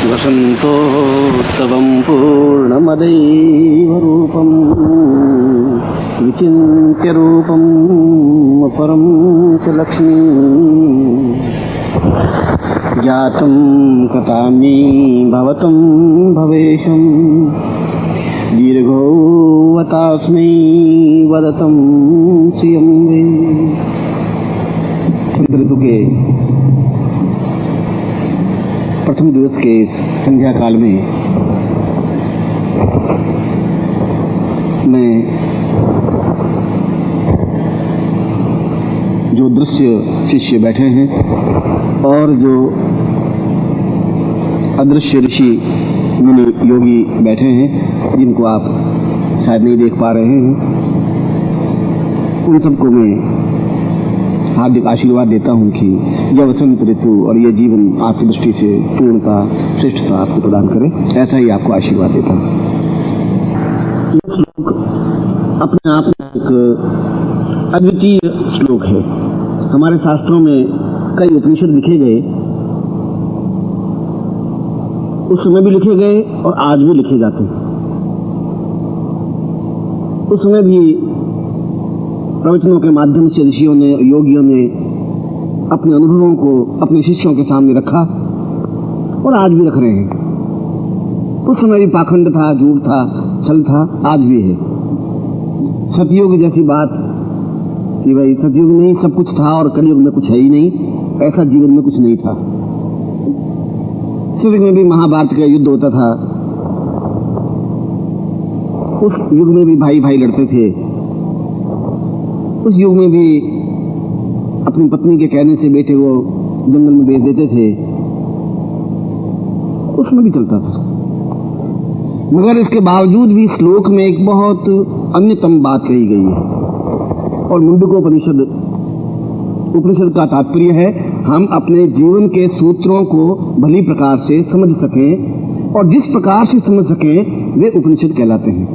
वसन्तोत्सवं पूर्णमदैव रूपं विचिन्त्य रूपं परं च लक्ष्मी ज्ञातं कथामि भवतं भवेशं दीर्घोऽवतास्मै वदतं श्रियं वे। वसंत ऋतु के प्रथम दिवस के संध्या काल में मैं जो दृश्य शिष्य बैठे हैं और जो अदृश्य ऋषि मुनि योगी बैठे हैं, जिनको आप शायद नहीं देख पा रहे हैं, उन सबको मैं हार्दिक आशीर्वाद देता हूं कि यह वसंत ऋतु और यह जीवन आपकी दृष्टि से पूर्णता श्रेष्ठता आपको प्रदान करे। ऐसा ही आपको आशीर्वाद देता हूं। यह श्लोक अपने आप में एक अद्वितीय श्लोक है। हमारे शास्त्रों में कई उपनिषद लिखे गए, उस समय भी लिखे गए और आज भी लिखे जाते हैं। उस समय भी प्रवचनों के माध्यम से ऋषियों ने, योगियों ने अपने अनुभवों को अपने शिष्यों के सामने रखा और आज भी रख रहे हैं। उस समय भी पाखंड था, झूठ था, छल था, आज भी है। सतयुग जैसी बात कि भाई सतयुग में ही सब कुछ था और कलयुग में कुछ है ही नहीं, ऐसा जीवन में कुछ नहीं था। सतयुग में भी महाभारत का युद्ध होता था, उस युग में भी भाई भाई लड़ते थे, उस युग में भी अपनी पत्नी के कहने से बेटे को जंगल में बेच देते थे, उसमें भी चलता था। मगर इसके बावजूद भी श्लोक में एक बहुत अन्यतम बात कही गई है और मुंडकोपनिषद उपनिषद का तात्पर्य है हम अपने जीवन के सूत्रों को भली प्रकार से समझ सकें और जिस प्रकार से समझ सकें वे उपनिषद कहलाते हैं।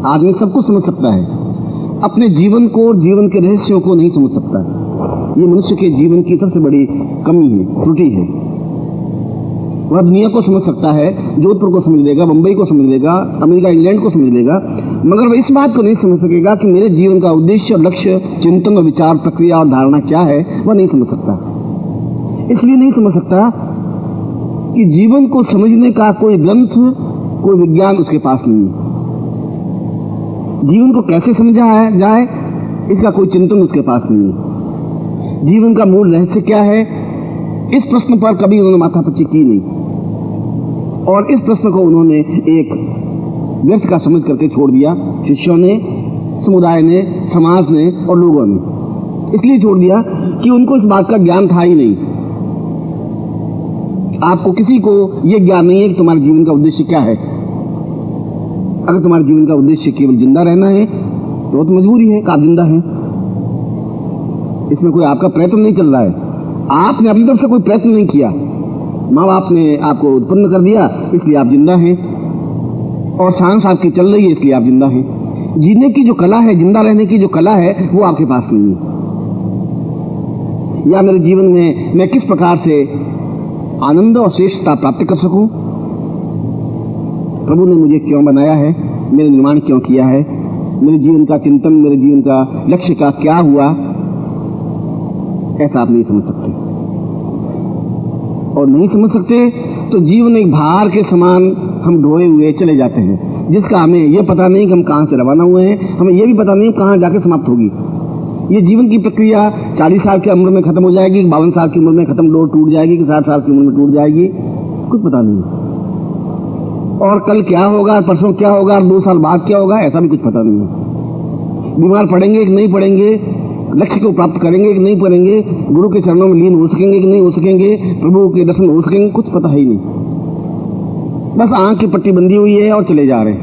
आदमी सब कुछ समझ सकता है, अपने जीवन को और जीवन के रहस्यों को नहीं समझ सकता। ये मनुष्य के जीवन की सबसे बड़ी कमी है, त्रुटि है। वह दुनिया को समझ सकता है, जोधपुर को समझ लेगा, मुंबई को समझ लेगा, अमेरिका इंग्लैंड को समझ लेगा, मगर वह इस बात को नहीं समझ सकेगा कि मेरे जीवन का उद्देश्य और लक्ष्य, चिंतन और विचार प्रक्रिया और धारणा क्या है, वह नहीं समझ सकता। इसलिए नहीं समझ सकता कि जीवन को समझने का कोई ग्रंथ, कोई विज्ञान उसके पास नहीं है। जीवन को कैसे समझा जाए इसका कोई चिंतन उसके पास नहीं है। जीवन का मूल रहस्य क्या है, इस प्रश्न पर कभी उन्होंने माथापच्ची की नहीं और इस प्रश्न को उन्होंने एक व्यर्थ का समझ करके छोड़ दिया। शिष्यों ने, समुदाय ने, समाज ने और लोगों ने इसलिए छोड़ दिया कि उनको इस बात का ज्ञान था ही नहीं। आपको किसी को यह ज्ञान नहीं है कि तुम्हारे जीवन का उद्देश्य क्या है। अगर तुम्हारे जीवन का उद्देश्य केवल जिंदा रहना है तो मजबूरी है कि आप जिंदा हैं, इसमें कोई आपका प्रयत्न नहीं चल रहा है, आपने अपनी तरफ से कोई प्रयत्न नहीं किया, माँ बाप ने आपको उत्पन्न कर दिया इसलिए आप जिंदा हैं और सांस आपकी चल रही है इसलिए आप जिंदा हैं। जीने की जो कला है, जिंदा रहने की जो कला है, वो आपके पास नहीं है। या मेरे जीवन में मैं किस प्रकार से आनंद और श्रेष्ठता प्राप्त कर सकूं, प्रभु ने मुझे क्यों बनाया है, मेरे निर्माण क्यों किया है, मेरे जीवन का चिंतन, मेरे जीवन का लक्ष्य का क्या हुआ, ऐसा आप नहीं समझ सकते। और नहीं समझ सकते तो जीवन एक भार के समान हम ढोए हुए चले जाते हैं, जिसका हमें यह पता नहीं कि हम कहां से रवाना हुए हैं, हमें यह भी पता नहीं कहां जाके समाप्त होगी। ये जीवन की प्रक्रिया 40 साल की उम्र में खत्म हो जाएगी, 52 साल की उम्र में खत्म, डोर टूट जाएगी कि 60 साल की उम्र में टूट जाएगी, कुछ पता नहीं। और कल क्या होगा, परसों क्या होगा, 2 साल बाद क्या होगा, ऐसा भी कुछ पता नहीं है। बीमार पड़ेंगे कि नहीं पड़ेंगे, लक्ष्य को प्राप्त करेंगे कि नहीं करेंगे, गुरु के चरणों में लीन हो सकेंगे कि नहीं हो सकेंगे, प्रभु के दर्शन हो सकेंगे, कुछ पता है ही नहीं। बस आंख की पट्टी बंधी हुई है और चले जा रहे हैं।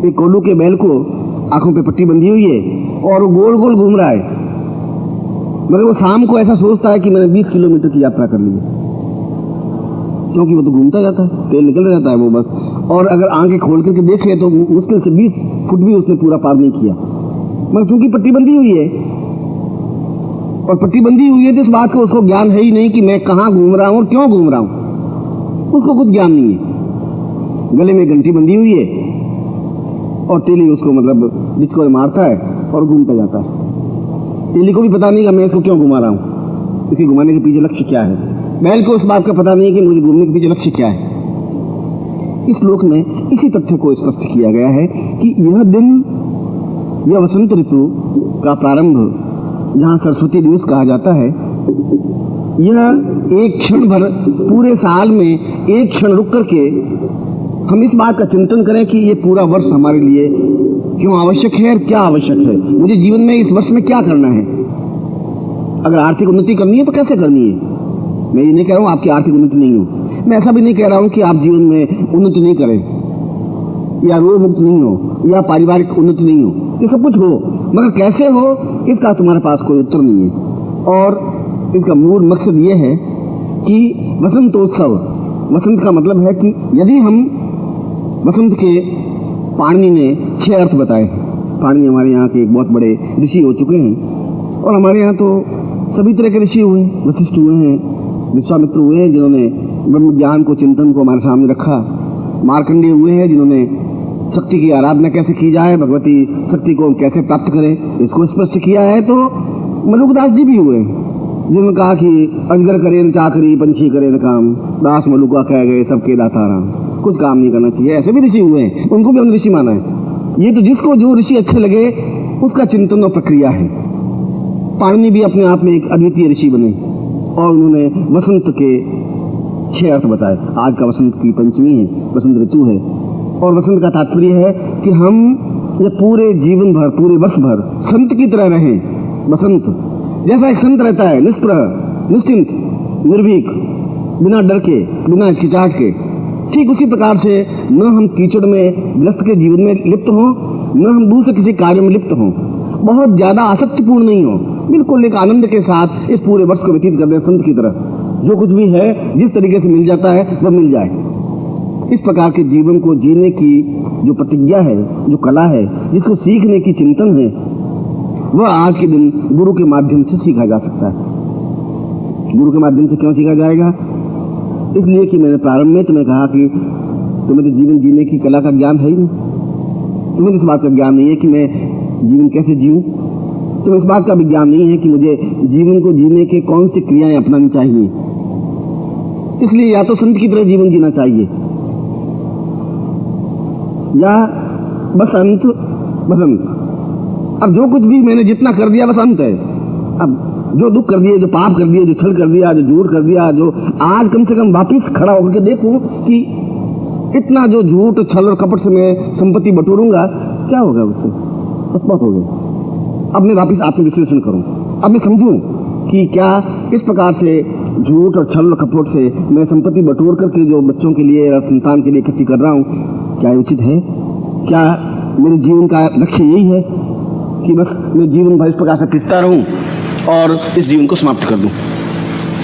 एक कोल्हू के बैल को आंखों पे पट्टी बंधी हुई है और वो गोल गोल घूम रहा है, मगर वो शाम को ऐसा सोचता है कि मैंने 20 किलोमीटर की यात्रा कर ली है, क्योंकि वो तो घूमता जाता है, तेल निकल जाता है वो बस। और अगर आंखें खोल करके देखे तो मुश्किल से 20 फुट भी उसने पूरा पार नहीं किया, मगर चूंकि पट्टी बंधी हुई है और प्रतिबंधी हुई है तो इस बात का उसको ज्ञान है ही नहीं कि मैं कहाँ घूम रहा हूं और क्यों घूम रहा हूं, उसको कुछ ज्ञान नहीं है। गले में घंटी बंधी हुई है और तेली उसको मतलब जिसको मारता है और घूमता जाता है। तेली को भी पता नहीं कि मैं इसको क्यों घुमा रहा हूं, इसके घुमाने के पीछे लक्ष्य क्या है। बैल को उस बात का पता नहीं है कि मुझे घूमने के पीछे लक्ष्य क्या है। इस श्लोक में इसी तथ्य को स्पष्ट किया गया है कि यह दिन, यह वसंत ऋतु का प्रारंभ जहां सरस्वती दिवस कहा जाता है, यह एक क्षण भर पूरे साल में एक क्षण रुक करके हम इस बात का चिंतन करें कि ये पूरा वर्ष हमारे लिए क्यों आवश्यक है और क्या आवश्यक है, मुझे जीवन में इस वर्ष में क्या करना है। अगर आर्थिक उन्नति करनी है तो कैसे करनी है। मैं ये नहीं कह रहा हूं आपकी आर्थिक उन्नति नहीं हो, मैं ऐसा भी नहीं कह रहा हूं कि आप जीवन में उन्नति नहीं करें या रोग मुक्त नहीं हो या पारिवारिक उन्नति नहीं हो, ये सब कुछ हो, मगर कैसे हो इसका तुम्हारे पास कोई उत्तर नहीं है। और इसका मूल मकसद ये है कि वसंतोत्सव, वसंत का मतलब है कि यदि हम वसंत के, पाणिनि ने 6 अर्थ बताए। पाणिनि हमारे यहाँ के एक बहुत बड़े ऋषि हो चुके हैं और हमारे यहाँ तो सभी तरह के ऋषि हुए, वशिष्ठ हुए हैं, विश्वामित्र हुए हैं जिन्होंने ब्रह्म ज्ञान को, चिंतन को हमारे सामने रखा, मार्कंडेय हुए हैं जिन्होंने शक्ति की आराधना कैसे की जाए, भगवती शक्ति को कैसे प्राप्त करें इसको स्पष्ट किया है। तो मलुकदास जी भी हुए जिन्होंने कहा कि अजगर करे न चाकरी, पंछी करे न काम, दास मलुका कह गए सबके दाता राम, कुछ काम नहीं करना चाहिए। ऐसे भी ऋषि हुए हैं, उनको भी हमने ऋषि माना है। ये तो जिसको जो ऋषि अच्छे लगे उसका चिंतन और प्रक्रिया है। पाणिनि भी अपने आप में एक अद्वितीय ऋषि बने और उन्होंने वसंत के 6 अर्थ बताए। आज का वसंत की पंचमी है, वसंत ऋतु है और वसंत का तात्पर्य है कि हम ये पूरे जीवन भर, पूरे वर्ष भर संत की तरह रहें। वसंत जैसा एक संत रहता है, निष्प्रह, निश्चिंत, निर्भीक, बिना डर के, बिना हिचकिचाहट के, ठीक उसी प्रकार से न हम कीचड़ में ग्रस्त के जीवन में लिप्त हों, न हम दूसरे किसी कार्य में लिप्त हों, बहुत ज्यादा आसक्तिपूर्ण नहीं हो, बिल्कुल एक आनंद के साथ इस पूरे वर्ष को व्यतीत कर दें संत की तरह। जो कुछ भी है जिस तरीके से मिल जाता है वह मिल जाए। इस प्रकार के जीवन को जीने की जो प्रतिज्ञा है, जो कला है, जिसको सीखने की चिंतन है, वह आज के दिन गुरु के माध्यम से सीखा जा सकता है। गुरु के माध्यम से क्यों सीखा जाएगा? इसलिए कि मैंने प्रारंभ में तुम्हें कहा कि तुम्हें तो जीवन जीने की कला का ज्ञान है ही नहीं, तुम्हें इस बात का ज्ञान नहीं है कि मैं जीवन कैसे जीऊं, तुम्हें इस बात का भी ज्ञान नहीं है कि मुझे जीवन को जीने के कौन सी क्रियाएं अपनानी चाहिए। इसलिए या तो संत की तरह जीवन जीना चाहिए या बसंत बसंत। अब जो कुछ भी मैंने जितना कर दिया बस अंत है। अब जो दुख कर दिए, जो पाप कर दिए, जो छल कर दिया, जो झूठ कर दिया, जो आज कम से कम वापिस खड़ा होकर के देखूं कि इतना जो झूठ, छल और कपट से मैं संपत्ति बटोरूंगा, क्या होगा उससे? बस बहुत हो गया। अब मैं वापिस आत्मविश्लेषण करूं, अब मैं समझूं कि क्या इस प्रकार से झूठ और छल और कपट से मैं संपत्ति बटोर करके जो बच्चों के लिए या संतान के लिए इकट्ठी कर रहा हूं, क्या उचित है? क्या मेरे जीवन का लक्ष्य यही है कि बस मैं जीवन भर इस प्रकार से पिसता रहूं और इस जीवन को समाप्त कर दूं?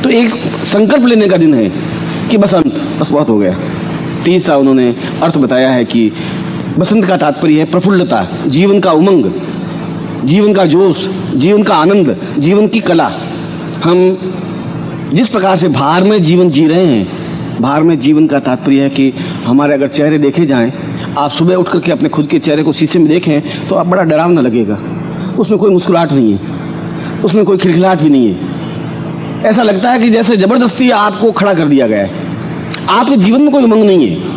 तो एक संकल्प लेने का दिन है कि बसंत, बस बहुत हो गया। तीसरा उन्होंने अर्थ बताया है कि बसंत का तात्पर्य है प्रफुल्लता, जीवन का उमंग, जीवन का जोश, जीवन का आनंद, जीवन की कला। हम जिस प्रकार से भार में जीवन जी रहे हैं, भार में जीवन का तात्पर्य है कि हमारे अगर चेहरे देखे जाएं, आप सुबह उठ करके अपने खुद के चेहरे को शीशे में देखें तो आप बड़ा डरावना लगेगा। उसमें कोई मुस्कुराहट नहीं है, उसमें कोई खिलखिलाहट भी नहीं है। ऐसा लगता है कि जैसे जबरदस्ती आपको खड़ा कर दिया गया है। आपके जीवन में कोई उमंग नहीं है।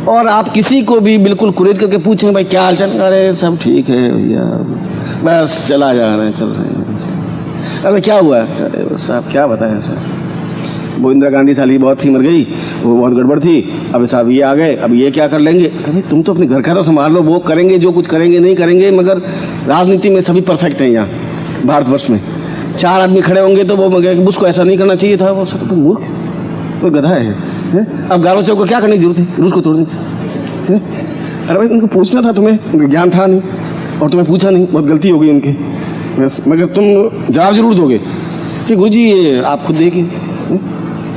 और आप किसी को भी बिल्कुल कुरेद करके पूछें, भाई क्या हालचाल? अरे सब ठीक है भैया, बस चला जा रहे हैं, चल रहे हैं। अरे क्या हुआ? अरे बस साहब क्या बताएं सर, वो इंदिरा गांधी साली बहुत थी, मर गई, वो बहुत गड़बड़ थी, अब साहब ये आ गए, अब ये क्या कर लेंगे? अरे तुम तो अपने घर का तो संभाल लो, वो करेंगे जो कुछ करेंगे, नहीं करेंगे, मगर राजनीति में सभी परफेक्ट हैं यहाँ भारतवर्ष में। 4 आदमी खड़े होंगे तो वो उसको ऐसा नहीं करना चाहिए था, वो सब तो मूर्ख, कोई गधा है? अब गारो चौक को क्या करने की जरूरत है रूस को तोड़ने से? अरे भाई उनको पूछना था, तुम्हें ज्ञान था नहीं और तुम्हें पूछा नहीं, बहुत गलती हो गई उनकी। बस मगर तुम जवाब जरूर दोगे कि गुरुजी ये आप खुद देखिए,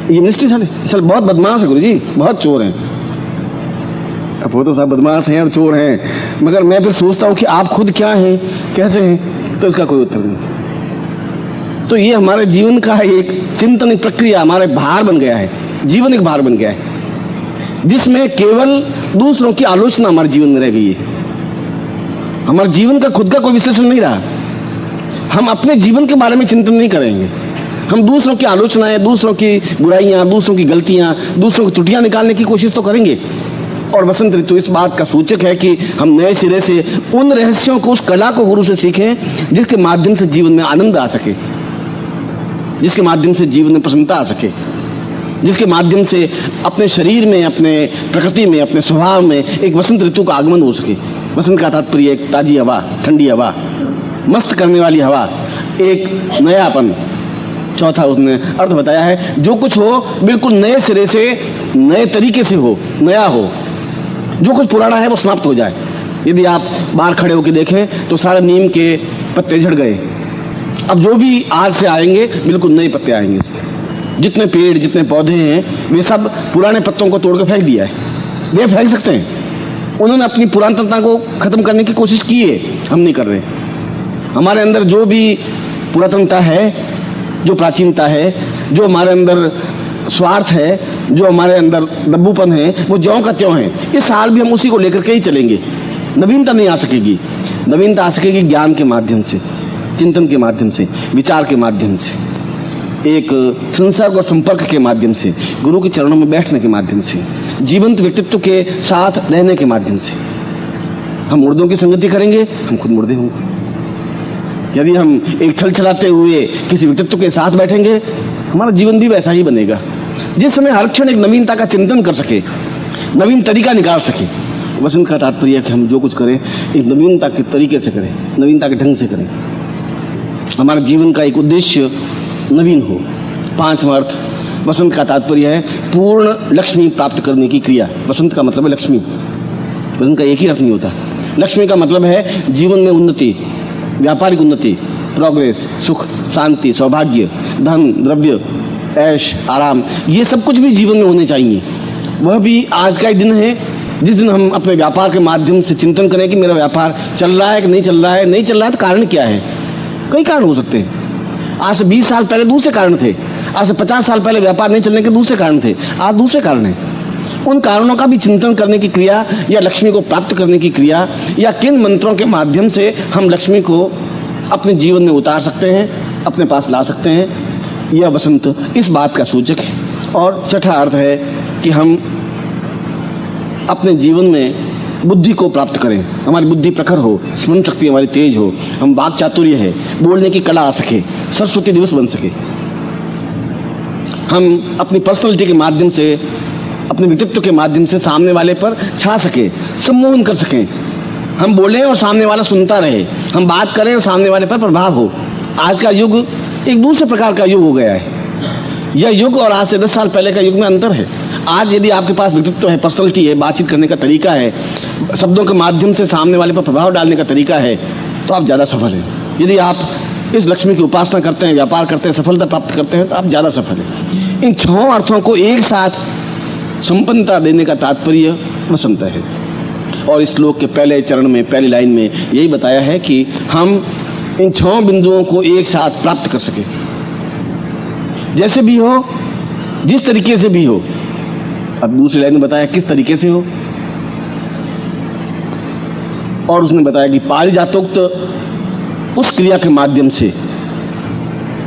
ये मिनिस्ट्री साले बहुत बदमाश है गुरुजी, बहुत चोर हैं। अब वो तो सब बदमाश हैं और चोर हैं, मगर मैं फिर सोचता हूँ कि आप खुद क्या हैं, कैसे हैं, तो इसका कोई उत्तर नहीं। तो ये हमारे जीवन का एक चिंतन, एक प्रक्रिया, हमारे भार बन गया है, जीवन एक भार बन गया है, जिसमें केवल दूसरों की आलोचना हमारे जीवन में रह गई है। हमारे जीवन का खुद का कोई विश्लेषण नहीं रहा। हम अपने जीवन के बारे में चिंतन नहीं करेंगे। हम दूसरों की आलोचनाएं, दूसरों की बुराइयां, दूसरों की गलतियां, दूसरों की त्रुटियां निकालने की कोशिश तो करेंगे। और बसंत ऋतु इस बात का सूचक है कि हम नए सिरे से उन रहस्यों को, उस कला को गुरु से सीखें जिसके माध्यम से जीवन में आनंद आ सके, जिसके माध्यम से जीवन में प्रसन्नता आ सके, जिसके माध्यम से अपने शरीर में, अपने प्रकृति में, अपने स्वभाव में एक वसंत ऋतु का आगमन हो सके। वसंत का तात्पर्य एक ताजी हवा, ठंडी हवा, मस्त करने वाली हवा, एक नयापन। चौथा उसने अर्थ बताया है, जो कुछ हो बिल्कुल नए सिरे से, नए तरीके से हो, नया हो। जो कुछ पुराना है वो समाप्त हो जाए। यदि आप बाहर खड़े होकर देखें तो सारे नीम के पत्ते झड़ गए। अब जो भी आज से आएंगे बिल्कुल नए पत्ते आएंगे। जितने पेड़, जितने पौधे हैं, वे सब पुराने पत्तों को तोड़कर फेंक दिया है। वे फेंक सकते हैं। उन्होंने अपनी पुरातनता को खत्म करने की कोशिश की है, हम नहीं कर रहे। हमारे अंदर जो भी पुरातनता है, जो प्राचीनता है, जो हमारे अंदर स्वार्थ है, जो हमारे अंदर दब्बूपन है, वो ज्यों का त्यों है। इस साल भी हम उसी को लेकर के ही चलेंगे। नवीनता नहीं आ सकेगी। नवीनता आ सकेगी ज्ञान के माध्यम से, चिंतन के माध्यम से, विचार के माध्यम से, एक संसर्ग और संपर्क के माध्यम से, गुरु के चरणों में बैठने के माध्यम से, जीवंत व्यक्तित्व के साथ रहने के माध्यम से। हम मुर्दों की संगति करेंगे, हम खुद मुर्दे होंगे। यदि हम एक छल छलाते हुए किसी व्यक्तित्व के साथ बैठेंगे, हमारा जीवन भी वैसा ही बनेगा। जिस समय हर क्षण एक नवीनता का चिंतन कर सके, नवीन तरीका निकाल सके। वसंत का तात्पर्य है कि हम जो कुछ करें एक नवीनता के तरीके से करें, नवीनता के ढंग से करें। हमारे जीवन का एक उद्देश्य नवीन हो। पांचवा अर्थ वसंत का तात्पर्य है पूर्ण लक्ष्मी प्राप्त करने की क्रिया। वसंत का मतलब है लक्ष्मी। वसंत का एक ही अर्थ नहीं होता। लक्ष्मी का मतलब है जीवन में उन्नति, व्यापारिक उन्नति, प्रोग्रेस, सुख, शांति, सौभाग्य, धन, द्रव्य, ऐश, आराम, ये सब कुछ भी जीवन में होने चाहिए। वह भी आज का ही दिन है जिस दिन हम अपने व्यापार के माध्यम से चिंतन करें कि मेरा व्यापार चल रहा है कि नहीं चल रहा है। नहीं चल रहा है तो कारण क्या है? कई कारण हो सकते हैं। आज से 20 साल पहले दूसरे कारण थे। आज से 50 साल पहले व्यापार नहीं चलने के दूसरे कारण थे। आज दूसरे कारण हैं। उन कारणों का भी चिंतन करने की क्रिया, या लक्ष्मी को प्राप्त करने की क्रिया, या किन मंत्रों के माध्यम से हम लक्ष्मी को अपने जीवन में उतार सकते हैं, अपने पास ला सकते हैं, यह वसंत इस बात का सूचक है। और छठा अर्थ है कि हम अपने जीवन में बुद्धि को प्राप्त करें। हमारी बुद्धि प्रखर हो, स्मरण शक्ति हमारी तेज हो, हम वाक चातुर्य है, बोलने की कला आ सके, सरस्वती दिवस बन सके। हम अपनी पर्सनैलिटी के माध्यम से, अपने व्यक्तित्व के माध्यम से सामने वाले पर छा सके, सम्मोहन कर सकें। हम बोलें और सामने वाला सुनता रहे, हम बात करें और सामने वाले पर प्रभाव हो। आज का युग एक दूसरे प्रकार का युग हो गया है। यह युग और आज से 10 साल पहले का युग में अंतर है। आज यदि आपके पास व्यक्तित्व है, पर्सनैलिटी है, बातचीत करने का तरीका है, शब्दों के माध्यम से सामने वाले पर प्रभाव डालने का तरीका है, तो आप ज्यादा सफल हैं। यदि आप इस लक्ष्मी की उपासना करते हैं, व्यापार करते हैं, सफलता प्राप्त करते हैं, तो आप ज्यादा सफल हैं। इन 6 अर्थों को एक साथ संपन्नता देने का तात्पर्य वसंत है। और इस श्लोक के पहले चरण में, पहली लाइन में यही बताया है कि हम इन 6 बिंदुओं को एक साथ प्राप्त कर सके। जैसे भी हो, जिस तरीके से भी हो। अब दूसरी लाइन में बताया किस तरीके से हो, और उसने बताया कि पारिजातोक्त उस क्रिया के माध्यम से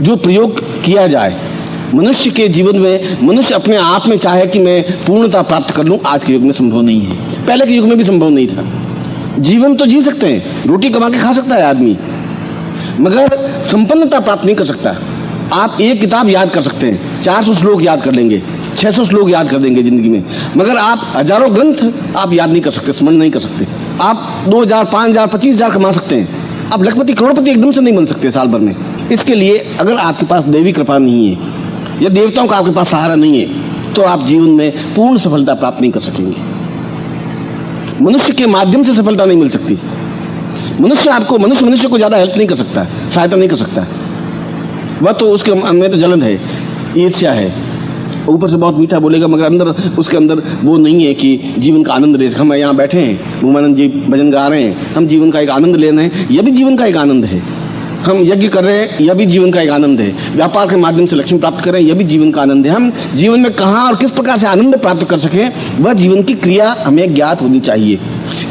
जो प्रयोग किया जाए। मनुष्य के जीवन में, मनुष्य अपने आप में चाहे कि मैं पूर्णता प्राप्त कर लूं, आज के युग में संभव नहीं है। पहले के युग में भी संभव नहीं था। जीवन तो जी सकते हैं, रोटी कमा के खा सकता है आदमी, मगर संपन्नता प्राप्त नहीं कर सकता। आप एक किताब याद कर सकते हैं, 400 श्लोक याद कर लेंगे, 600 श्लोक याद कर देंगे जिंदगी में, मगर आप हजारों ग्रंथ आप याद नहीं कर सकते, स्मरण नहीं कर सकते। आप 2000, 5000, 25,000 कमा सकते हैं, आप लखपति करोड़पति एकदम से नहीं बन सकते साल भर में। इसके लिए अगर आपके पास देवी कृपा नहीं है या देवताओं का आपके पास सहारा नहीं है, तो आप जीवन में पूर्ण सफलता प्राप्त नहीं कर सकेंगे। मनुष्य के माध्यम से सफलता नहीं मिल सकती। मनुष्य को ज्यादा हेल्प नहीं कर सकता, सहायता नहीं कर सकता। वह तो उसके में तो जलन है, ईर्ष्या है, ऊपर से बहुत मीठा बोलेगा, मगर अंदर, उसके अंदर वो नहीं है कि जीवन का आनंद ले। हम यहाँ बैठे हैं, उमानंद जी भजन गा रहे हैं, हम जीवन का एक आनंद ले रहे हैं, यह भी जीवन का एक आनंद है। हम यज्ञ कर रहे हैं, यह भी जीवन का एक आनंद है। व्यापार के माध्यम से लक्ष्मी प्राप्त कर रहे हैं, यह भी जीवन का आनंद है। हम जीवन में कहाँ और किस प्रकार से आनंद प्राप्त कर सकें, वह जीवन की क्रिया हमें ज्ञात होनी चाहिए।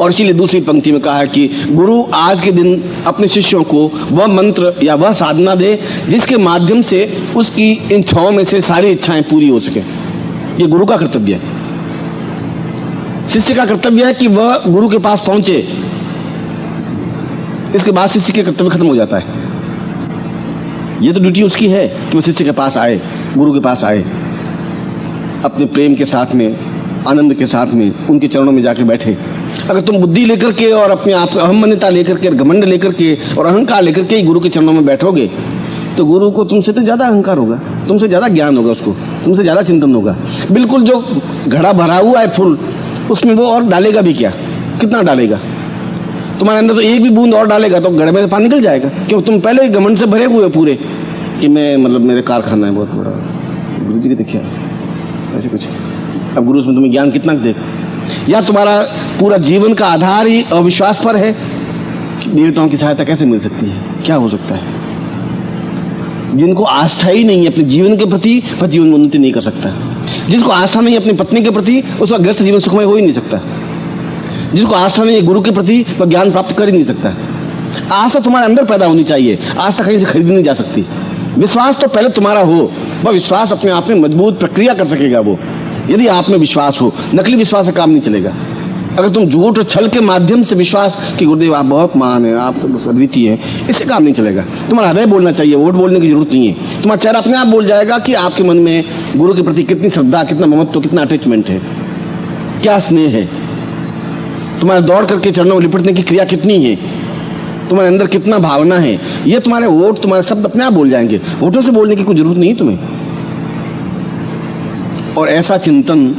और इसीलिए दूसरी पंक्ति में कहा है कि गुरु आज के दिन अपने शिष्यों को वह मंत्र या वह साधना दे जिसके माध्यम से उसकी इन इच्छाओं में से सारी इच्छाएं पूरी हो सके। ये गुरु का कर्तव्य है। शिष्य का कर्तव्य है कि वह गुरु के पास पहुंचे। इसके बाद शिष्य के कर्तव्य खत्म हो जाता है। यह तो ड्यूटी उसकी है कि वह शिष्य के पास आए, गुरु के पास आए, अपने प्रेम के साथ में, आनंद के साथ में उनके चरणों में जाके बैठे। अगर तुम बुद्धि लेकर के और अपने आप अहमन्यता लेकर के, घमंड लेकर के और अहंकार लेकर के गुरु के चरणों में बैठोगे तो गुरु को तुमसे तो ज्यादा अहंकार होगा, तुमसे ज्यादा ज्ञान होगा, उसको तुमसे ज्यादा चिंतन होगा। बिल्कुल जो घड़ा भरा हुआ है फुल, उसमें वो और डालेगा भी क्या, कितना डालेगा? तुम्हारे अंदर तो एक भी बूंद और डालेगा तो घड़े में से पानी निकल जाएगा। क्यों? तुम पहले ही घमंड से भरे हुए पूरे कि मैं मतलब मेरे कारखाना है बहुत बड़ा, गुरु जी की देखिए ऐसे कुछ। अब गुरु में तुम्हें ज्ञान कितना दे? या तुम्हारा पूरा जीवन का आधार ही अविश्वास पर है कि देवताओं की सहायता कैसे मिल सकती है, क्या हो सकता है? जिनको आस्था ही नहीं है अपने जीवन के प्रति, वह जीवन में उन्नति नहीं कर सकता। जिसको आस्था नहीं है अपनी पत्नी के प्रति, उसका गृहस्थ जीवन सुखमय हो ही नहीं सकता। जिसको आस्था नहीं है गुरु के प्रति, वह ज्ञान प्राप्त कर ही नहीं सकता। आस्था तुम्हारे अंदर पैदा होनी चाहिए, आस्था कहीं से खरीदी नहीं जा सकती। विश्वास तो पहले तुम्हारा हो, वह विश्वास अपने आप में मजबूत प्रक्रिया कर सकेगा वो, यदि आप में विश्वास हो। नकली विश्वास से काम नहीं चलेगा। अगर तुम झूठ और छल के माध्यम से विश्वास कि गुरुदेव आप बहुत महान है, आप तो अद्वितीय है, इससे काम नहीं चलेगा। तुम्हारा हृदय बोलना चाहिए, वोट बोलने की जरूरत नहीं है। तुम्हारा चेहरा अपने आप बोल जाएगा कि आपके मन में गुरु के प्रति कितनी श्रद्धा, कितना ममत्व, कितना अटैचमेंट है, क्या स्नेह है। तुम्हारे दौड़ करके चरणों में लिपटने की क्रिया कितनी है, तुम्हारे अंदर कितना भावना है, ये तुम्हारे वोट, तुम्हारे शब्द अपने आप बोल जाएंगे। वोटों से बोलने की कोई जरूरत नहीं है तुम्हें। और ऐसा चिंतन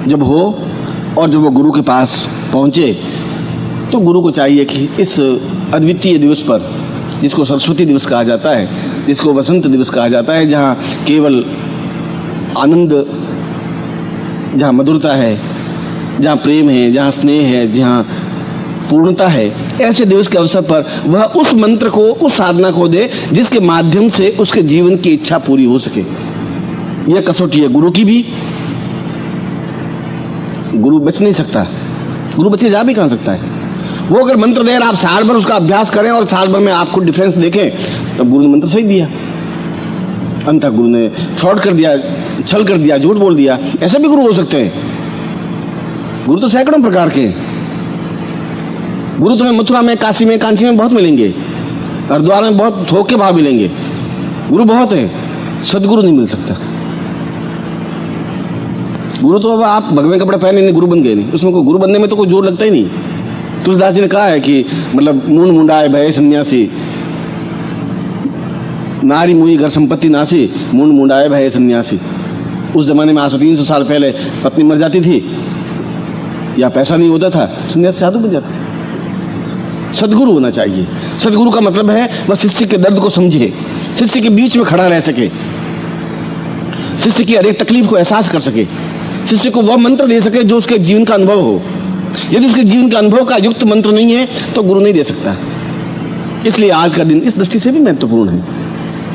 जब हो और जब वो गुरु के पास पहुंचे तो गुरु को चाहिए कि इस अद्वितीय दिवस पर, जिसको सरस्वती दिवस कहा जाता है, जिसको वसंत दिवस कहा जाता है, जहाँ केवल आनंद, जहाँ मधुरता है, जहाँ प्रेम है, जहाँ स्नेह है, जहाँ पूर्णता है, ऐसे दिवस के अवसर पर वह उस मंत्र को, उस साधना को दे जिसके माध्यम से उसके जीवन की इच्छा पूरी हो सके। यह कसौटी है गुरु की भी। गुरु बच नहीं सकता, गुरु बच के जा भी कहां सकता है। वो अगर मंत्र दे, आप साल भर उसका अभ्यास करें और साल भर में आपको डिफरेंस देखें, तब गुरु ने मंत्र सही दिया, अंत गुरु ने फ्रॉड कर दिया, छल कर दिया, झूठ बोल दिया, ऐसे भी गुरु हो सकते हैं। गुरु तो सैकड़ों प्रकार के। गुरु तुम्हें मथुरा में, काशी में, कांची में बहुत मिलेंगे, हरिद्वार में बहुत थोक के भाव मिलेंगे। गुरु बहुत है, सदगुरु नहीं मिल सकता। गुरु तो अब आप भगवे कपड़े पहने नहीं, गुरु बन गए नहीं, उसमें कोई गुरु बनने में तो कोई जोर लगता ही नहीं। तुलसीदास जी ने कहा है कि मतलब मूंड मुंडाए भय सन्यासी, नारी मुई घर संपत्ति नासी, मूंड मुंडाए भय सन्यासी। उस जमाने में आज से 300 साल पहले पत्नी मर जाती थी या पैसा नहीं होता था, सन्यासी साधु बन जाता। सदगुरु होना चाहिए। सदगुरु का मतलब है वह शिष्य के दर्द को समझे, शिष्य के बीच में खड़ा रह सके, शिष्य की हर एक तकलीफ को एहसास कर सके, शिष्य को वह मंत्र दे सके जो उसके जीवन का अनुभव हो। यदि उसके जीवन के अनुभव का युक्त मंत्र नहीं है तो गुरु नहीं दे सकता। इसलिए आज का दिन इस दृष्टि से भी महत्वपूर्ण है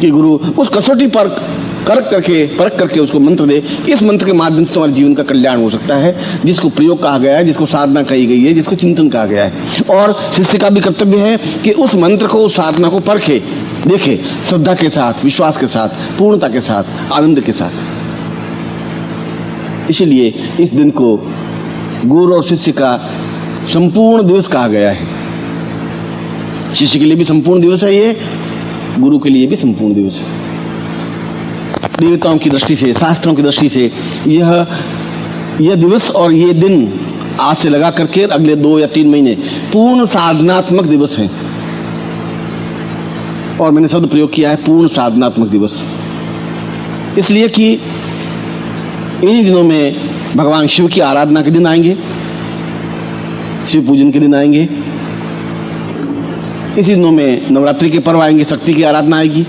कि गुरु उस कसौटी पर परख करके उसको मंत्र दे। इस मंत्र के माध्यम से तुम्हारे जीवन का कल्याण हो सकता है, जिसको प्रयोग कहा गया है, जिसको साधना कही गई है, जिसको चिंतन कहा गया है। और शिष्य का भी कर्तव्य है कि उस मंत्र को, उस साधना को परखे, देखे, श्रद्धा के साथ, विश्वास के साथ, पूर्णता के साथ, आनंद के साथ। इसीलिए इस दिन को गुरु और शिष्य का संपूर्ण दिवस कहा गया है। शिष्य के लिए भी संपूर्ण दिवस है ये, गुरु के लिए भी संपूर्ण दिवस है। देवताओं की दृष्टि से, शास्त्रों की दृष्टि से यह दिवस और ये दिन आज से लगा करके अगले 2 या 3 महीने पूर्ण साधनात्मक दिवस है। और मैंने शब्द प्रयोग किया है पूर्ण साधनात्मक दिवस, इसलिए कि इन्हीं दिनों में भगवान शिव की आराधना के दिन आएंगे, शिव पूजन के दिन आएंगे। इसी दिनों में नवरात्रि के पर्व आएंगे, शक्ति की आराधना आएगी।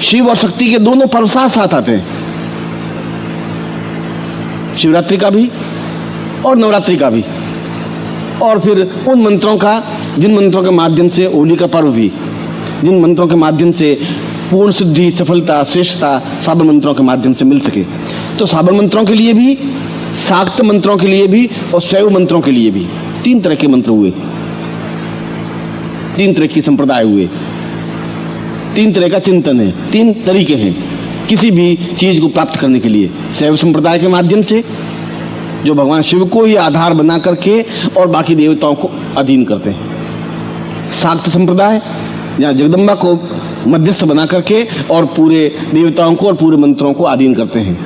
शिव और शक्ति के दोनों पर्व साथ साथ आते हैं, शिवरात्रि का भी और नवरात्रि का भी। और फिर उन मंत्रों का, जिन मंत्रों के माध्यम से होली का पर्व भी, जिन मंत्रों के माध्यम से पूर्ण सिद्धि, सफलता, श्रेष्ठता साबर मंत्रों के माध्यम से मिल सके। तो साबर मंत्रों के लिए भी, शाक्त मंत्रों के लिए भी और शैव मंत्रों के लिए भी 3 तरह के मंत्र हुए, 3 तरह के संप्रदाय हुए, 3 तरह का चिंतन है, 3 तरीके हैं किसी भी चीज को प्राप्त करने के लिए। शैव संप्रदाय के माध्यम से, जो भगवान शिव को ही आधार बना करके और बाकी देवताओं को अधीन करते हैं। शाक्त संप्रदाय, जहाँ जगदम्बा को मध्यस्थ बना करके और पूरे देवताओं को और पूरे मंत्रों को अधीन करते हैं।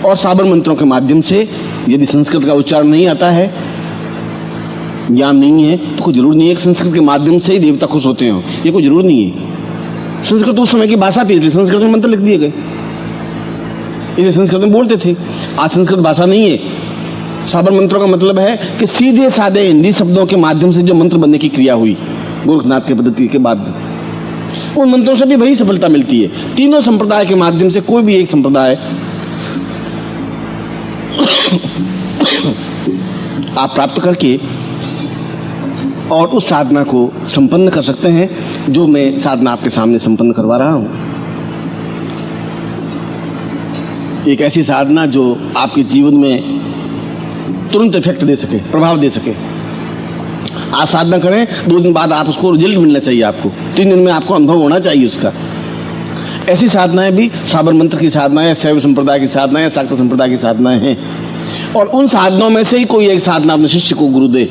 और साबर मंत्रों के माध्यम से, यदि संस्कृत का उच्चारण नहीं आता है, ज्ञान नहीं है, तो कोई जरूर नहीं है कि संस्कृत के माध्यम से ही देवता खुश होते हो, ये कोई जरूर नहीं है। संस्कृत उस समय की भाषा थी, इसलिए संस्कृत में मंत्र लिख दिए गए, इसलिए संस्कृत में बोलते थे। आज संस्कृत भाषा नहीं है। साबर मंत्रों का मतलब है कि सीधे साधे हिंदी शब्दों के माध्यम से जो मंत्र बनने की क्रिया हुई गोरखनाथ के पद्धति के बाद, उन मंत्रों से भी वही सफलता मिलती है। तीनों संप्रदाय के माध्यम से कोई भी एक संप्रदाय आप प्राप्त करके और उस साधना को संपन्न कर सकते हैं, जो मैं साधना आपके सामने संपन्न करवा रहा हूं। एक ऐसी साधना जो आपके जीवन में तुरंत इफेक्ट दे सके, प्रभाव दे सके। आज साधना करें, 2 दिन बाद आप उसको रिजल्ट मिलना चाहिए, आपको 3 दिन में आपको अनुभव होना चाहिए उसका। ऐसी साधनाएं भी साबर मंत्र की साधना है, शैव संप्रदाय की साधना है, शाक्त संप्रदाय की साधनाएं हैं। और उन साधनों में से ही कोई एक साधना अपने शिष्य को गुरु दे,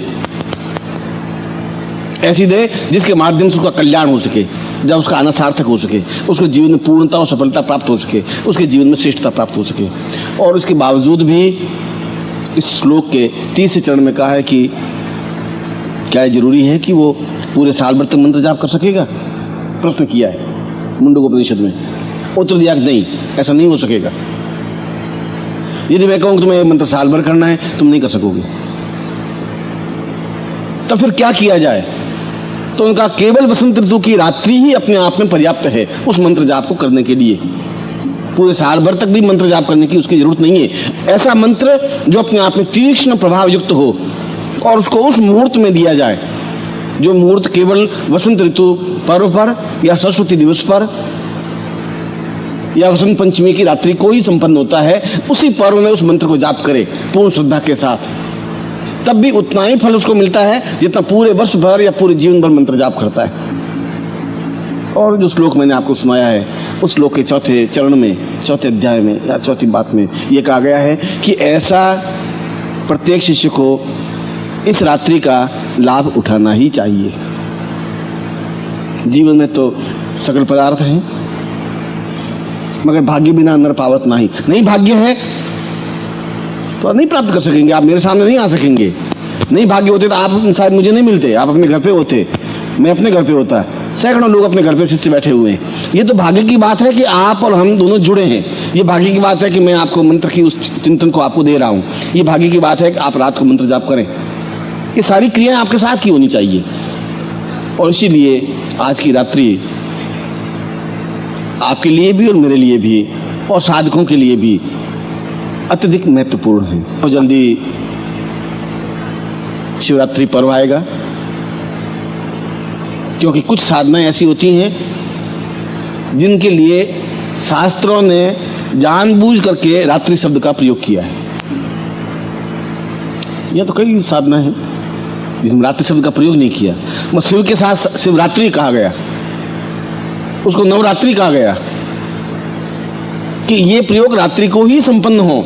ऐसी दे जिसके माध्यम से उसका कल्याण हो सके, जब उसका आना सार्थक हो सके, उसके जीवन में पूर्णता और सफलता प्राप्त हो सके, उसके जीवन में श्रेष्ठता प्राप्त हो सके। और इसके बावजूद भी इस श्लोक के 30 चरण में कहा है कि क्या जरूरी है कि वो पूरे साल भर तक मंत्र जाप कर सकेगा? प्रश्न किया है मुंडकोपनिषद में। उत्तर दिया कि नहीं, ऐसा नहीं हो सकेगा। यदि मैं कहूं तुम्हें मंत्र साल भर करना है, तुम नहीं कर सकोगे। तो फिर क्या किया जाए? तो उनका केवल वसंत ऋतु की रात्रि ही अपने आप में पर्याप्त है उस मंत्र जाप को करने के लिए। पूरे साल भर तक भी मंत्र जाप करने की उसकी जरूरत नहीं है। ऐसा मंत्र जो अपने आप में तीक्ष्ण प्रभाव युक्त हो और उसको उस मुहूर्त में दिया जाए, जो मुहूर्त केवल वसंत ऋतु पर्व पर या सरस्वती दिवस पर या वसंत पंचमी की रात्रि को ही संपन्न होता है, उसी पर्व में उस मंत्र को जाप करे पूर्ण श्रद्धा के साथ, तब भी उतना ही फल उसको मिलता है जितना पूरे वर्ष भर या पूरे जीवन भर मंत्र जाप करता है। और जो श्लोक मैंने आपको सुनाया है, उस श्लोक के 4थे चरण में, 4थे अध्याय में या 4थी बात में यह कहा गया है कि ऐसा प्रत्येक शिष्य को इस रात्रि का लाभ उठाना ही चाहिए। जीवन में तो सकल पदार्थ हैं, मगर भाग्य बिना नर पावत नहीं भाग्य है तो आप नहीं प्राप्त कर सकेंगे, आप मेरे सामने नहीं आ सकेंगे। नहीं भाग्य होते तो आप शायद मुझे नहीं मिलते, आप अपने घर पे होते, मैं अपने घर पे होता। सैकड़ों लोग अपने घर पे शिष्य बैठे हुए हैं। ये तो भाग्य की बात है कि आप और हम दोनों जुड़े हैं। ये भाग्य की बात है कि मैं आपको मंत्र की उस चिंतन को आपको दे रहा हूं। ये भाग्य की बात है कि आप रात को मंत्र जाप करें। ये सारी क्रियाएं आपके साथ की होनी चाहिए। और इसीलिए आज की रात्रि आपके लिए भी और मेरे लिए भी और साधकों के लिए भी अत्यधिक महत्वपूर्ण है। तो जल्दी शिवरात्रि पर्व आएगा, क्योंकि कुछ साधनाएं ऐसी होती हैं जिनके लिए शास्त्रों ने जानबूझ करके रात्रि शब्द का प्रयोग किया है। यह तो कई साधना है जिसमें रात्रि शब्द का प्रयोग नहीं किया। मगर शिव के साथ शिवरात्रि कहा गया, उसको नवरात्रि कहा गया कि ये प्रयोग रात्रि को ही संपन्न हो।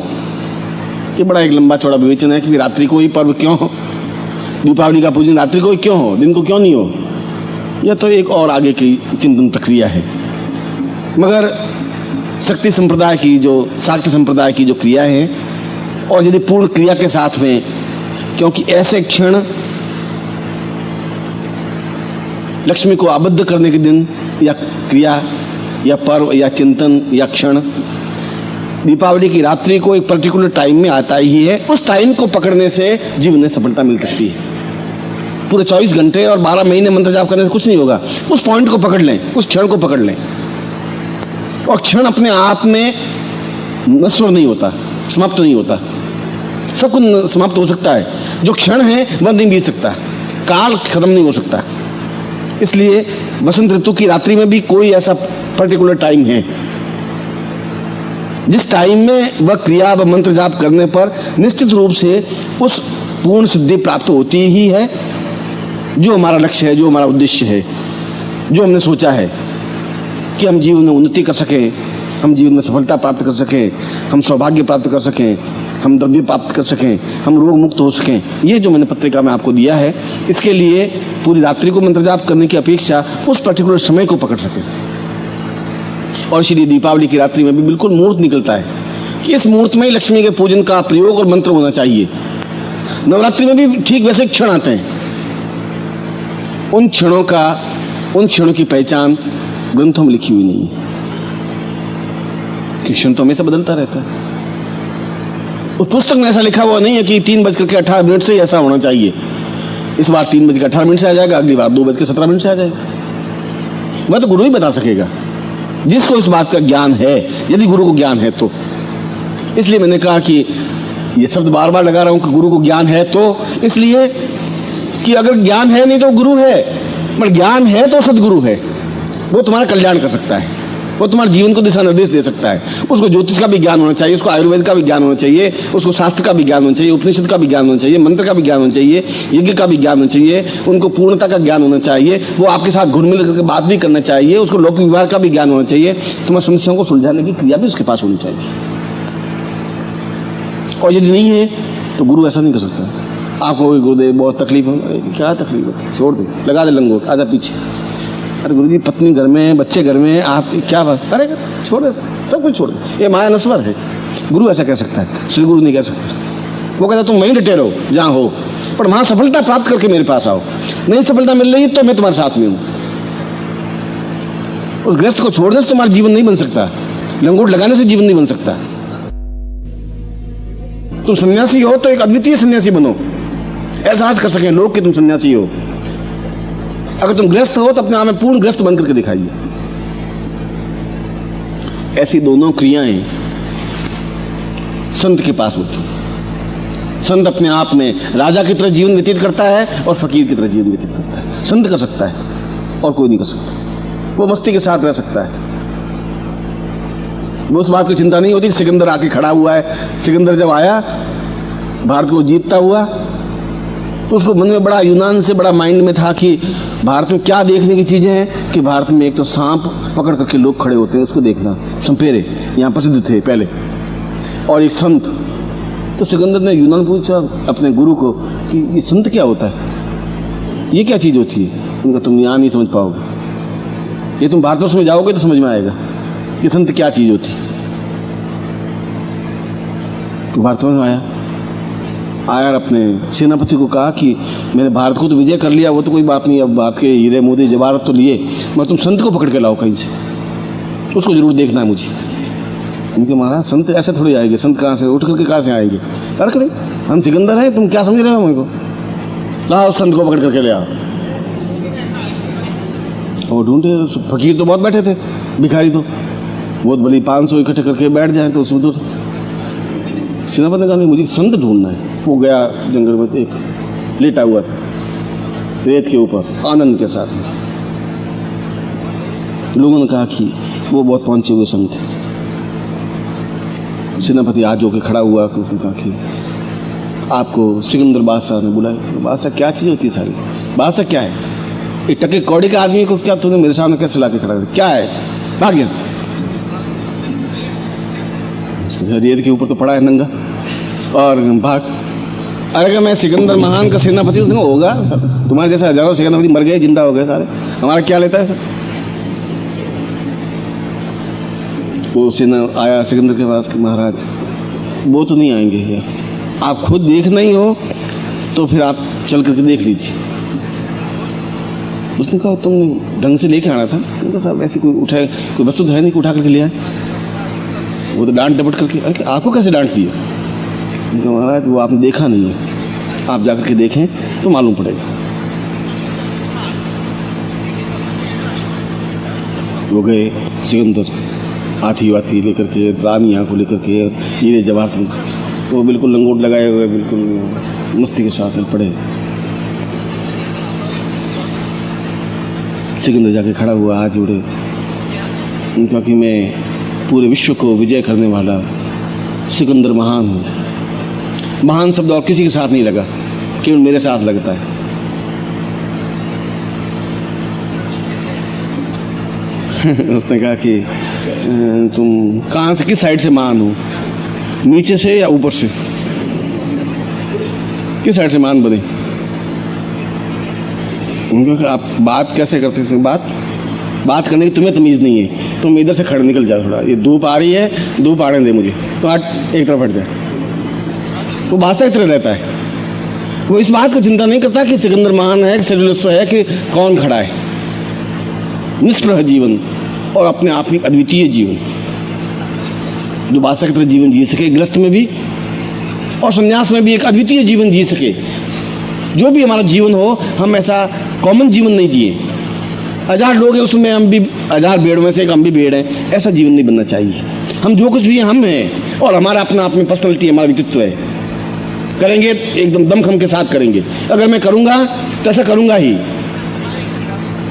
ये बड़ा एक लंबा चौड़ा विवेचन है कि रात्रि को ही पर्व क्यों हो, दीपावली का पूजन रात्रि को ही क्यों हो, दिन को क्यों नहीं हो। यह तो एक और आगे की चिंतन प्रक्रिया है। मगर शक्ति संप्रदाय की, जो शाक्त संप्रदाय की जो क्रिया है, और यदि पूर्ण क्रिया के साथ में, क्योंकि ऐसे क्षण लक्ष्मी को आबद्ध करने के दिन या क्रिया या पर्व या चिंतन या क्षण दीपावली की रात्रि को एक पर्टिकुलर टाइम में आता ही है। उस टाइम को पकड़ने से जीवन में सफलता मिल सकती है। पूरे 24 घंटे और 12 महीने मंत्र जाप करने से कुछ नहीं होगा। उस पॉइंट को पकड़ लें, उस क्षण को पकड़ लें। और क्षण अपने आप में नश्वर नहीं होता, समाप्त नहीं होता, सब कुछ समाप्त हो सकता है, जो क्षण है वह नहीं बीत सकता, काल खत्म नहीं हो सकता। इसलिए वसंत ऋतु की रात्रि में भी कोई ऐसा पर्टिकुलर टाइम है जिस टाइम में वह क्रिया व मंत्र जाप करने पर निश्चित रूप से उस पूर्ण सिद्धि प्राप्त होती ही है जो हमारा लक्ष्य है, जो हमारा उद्देश्य है, जो हमने सोचा है कि हम जीवन में उन्नति कर सकें, हम जीवन में सफलता प्राप्त कर सकें, हम सौभाग्य प्राप्त कर सकें, हम द्रव्य प्राप्त कर सकें, हम रोग मुक्त हो सकें। ये जो मैंने पत्रिका में आपको दिया है, इसके लिए पूरी रात्रि को मंत्र जाप करने की अपेक्षा उस पर्टिकुलर समय को पकड़ सकें। और इसलिए दीपावली की रात्रि में भी बिल्कुल मुहूर्त निकलता है कि इस मुहूर्त में ही लक्ष्मी के पूजन का प्रयोग और मंत्र होना चाहिए। नवरात्रि में भी ठीक वैसे क्षण आते हैं। उन क्षणों की पहचान ग्रंथों में लिखी हुई नहीं है कि क्षण तो हमेशा बदलता रहता है। उस पुस्तक में ऐसा लिखा हुआ नहीं है कि 3:18 से ही ऐसा होना चाहिए, इस बार 3:18 से आ जाएगा, अगली बार 2:17 से आ जाएगा। वह तो गुरु ही बता सकेगा, जिसको इस बात का ज्ञान है, यदि गुरु को ज्ञान है तो। इसलिए मैंने कहा कि ये शब्द बार बार लगा रहा हूं कि गुरु को ज्ञान है तो, इसलिए कि अगर ज्ञान है नहीं तो गुरु है, पर ज्ञान है तो सदगुरु है। वो तुम्हारा कल्याण कर सकता है, वो तुम्हारे जीवन को दिशा निर्देश दे सकता है। उसको ज्योतिष का भी ज्ञान होना चाहिए, उसको आयुर्वेद का भी ज्ञान होना चाहिए, उसको शास्त्र का भी ज्ञान होना चाहिए, उपनिषद का भी ज्ञान होना चाहिए, मंत्र का भी ज्ञान होना चाहिए, यज्ञ का भी ज्ञान होना चाहिए, उनको पूर्णता का ज्ञान होना चाहिए, वो आपके साथ घुल मिल करके बात भी करना चाहिए, उसको लोक व्यवहार का भी ज्ञान होना चाहिए, तुम्हारी समस्याओं को सुलझाने की क्रिया भी उसके पास होनी चाहिए। और यदि नहीं है तो गुरु ऐसा नहीं कर सकता। आपको गुरुदेव बहुत तकलीफ हो, क्या तकलीफ है, छोड़ दे, लगा दे लंगोट, आजा पीछे। अरे गुरुजी पत्नी घर में है, बच्चे घर में है, आप क्या बात करेगा, छोड़ दे, सब कुछ छोड़ दे, ये माया नस्वर है। गुरु ऐसा कह सकता है, श्री गुरु नहीं कह सकता। वो कहता तुम वहीं डटे रहो जहां हो, पर वहां सफलता प्राप्त करके मेरे पास आओ। नहीं सफलता मिल रही तो मैं तुम्हारे साथ में हूं। उस ग्रस्त को छोड़ने से तुम्हारा जीवन नहीं बन सकता, लंगोट लगाने से जीवन नहीं बन सकता। तुम सन्यासी हो तो एक अद्वितीय सन्यासी बनो, एहसास कर सकें लोग कि तुम सन्यासी हो। अगर तुम ग्रस्त हो तो अपने आप में पूर्ण ग्रस्त बन करके दिखाइए। ऐसी दोनों क्रियाएं संत के पास होती हैं। संत अपने आप में राजा की तरह जीवन व्यतीत करता है और फकीर की तरह जीवन व्यतीत करता है। संत कर सकता है और कोई नहीं कर सकता। वो मस्ती के साथ रह सकता है, वो उस बात की चिंता नहीं होती। सिकंदर आके खड़ा हुआ है, सिकंदर जब आया भारत को जीतता हुआ तो उसको मन में बड़ा, यूनान से बड़ा माइंड में था कि भारत में क्या देखने की चीजें हैं, कि भारत में एक तो सांप पकड़ करके लोग खड़े होते हैं, उसको देखना, संपेरे यहाँ प्रसिद्ध थे पहले, और एक संत। तो सिकंदर ने यूनान पूछा अपने गुरु को कि ये संत क्या होता है, ये क्या चीज होती है। उनका तुम यहाँ नहीं समझ पाओगे, ये तुम भारतवर्ष में जाओगे तो समझ में आएगा कि संत क्या चीज होती है। तो भारतवर्ष में आया और अपने सेनापति को कहा कि मैंने भारत को तो विजय कर लिया, वो तो कोई बात नहीं, अब भारत के हीरे मोती जवाहरात तो लिए, मगर तुम संत को पकड़ के लाओ कहीं से, उसको जरूर देखना है मुझे। उनके महाराज संत ऐसे थोड़ी आएंगे, संत कहाँ से उठ करके कहाँ से आएंगे, अरे हम सिकंदर हैं, तुम क्या समझ रहे हो मेरे को, लाओ संत को पकड़ करके ले आओ। और ढूंढे, फकीर तो बहुत बैठे थे, भिखारी तो बहुत बड़ी 500 इकट्ठे करके बैठ जाए तो उसमें तो सेनापति ने कहा नहीं, मुझे संत ढूंढना है। वो गया जंगल में, एक लेटा हुआ था रेत के ऊपर आनंद के साथ। लोगों ने कहा कि वो बहुत पहुंचे हुए संत है। सेनापति आज होकर खड़ा हुआ, उसने कहा कि आपको सिकंदर बादशाह ने बुलाया। बादशाह क्या चीज होती है सारी, बादशाह क्या है, एक टके कौड़ी के आदमी को क्या तूने मेरे सामने कैसे लाके खड़ा कर, क्या है, भाग्य रेत के ऊपर तो पड़ा है नंगा और भाग। अरे मैं सिकंदर महान का सेनापति, उसने होगा तुम्हारे जैसे हजारों सेनापति मर गए, जिंदा हो गए सारे, हमारा क्या लेता है सर। वो सेना आया सिकंदर के पास, महाराज वो तो नहीं आएंगे यार, आप खुद देखना ही हो तो फिर आप चल करके देख लीजिए। उसने कहा तुम ढंग से लेके आना था। उनका साहब ऐसी कोई उठाए, कोई वस्तु तो है नहीं कि उठा करके ले आए। वो तो डांट डपट करके, अरे आपको कैसे डांट दिया। उनका महाराज वो आपने देखा नहीं है, आप जाकर के देखें तो मालूम पड़ेगा। वो गए सिकंदर हाथी वाथी लेकर के, रानियां को लेकर के, हीरे जवाहरात वो बिल्कुल लंगोट लगाए हुए, बिल्कुल मस्ती के साथ चल पड़े। सिकंदर जाके खड़ा हुआ, हाथ जोड़े, उनका कि मैं पूरे विश्व को विजय करने वाला सिकंदर महान हूँ। महान शब्द और किसी के साथ नहीं लगा, केवल मेरे साथ लगता है। उसने कहा कि तुम कहाँ से, किस साइड से महान हो, नीचे से या ऊपर से, किस साइड से महान बने? उनको आप बात कैसे करते हैं? बात करने की तुम्हें तमीज नहीं है, तुम इधर से खड़े निकल जाओ थोड़ा, ये धूप आ रही है, धूप आने दे मुझे, तो हट, एक तरफ हट जाए। वो बादशाह की तरह रहता है, वो इस बात को चिंता नहीं करता कि सिकंदर महान है, कि सेल्यूलस है, कि कौन खड़ा है। निष्प्रह जीवन और अपने आप में अद्वितीय जीवन, जो बादशाह की तरह जीवन जी सके, गृहस्थ में भी और संन्यास में भी एक अद्वितीय जीवन जी सके। जो भी हमारा जीवन हो, हम ऐसा कॉमन जीवन नहीं जिए। 1000 लोग हैं, उसमें हम भी 1000 भेड़ में से एक हम भी भेड़ हैं, ऐसा जीवन नहीं बनना चाहिए। हम जो कुछ भी हैं, हम हैं, और हमारा अपना आप में पर्सनैलिटी, हमारा व्यक्तित्व है। करेंगे एकदम दमखम के साथ करेंगे। अगर मैं करूंगा तो ऐसा करूंगा ही।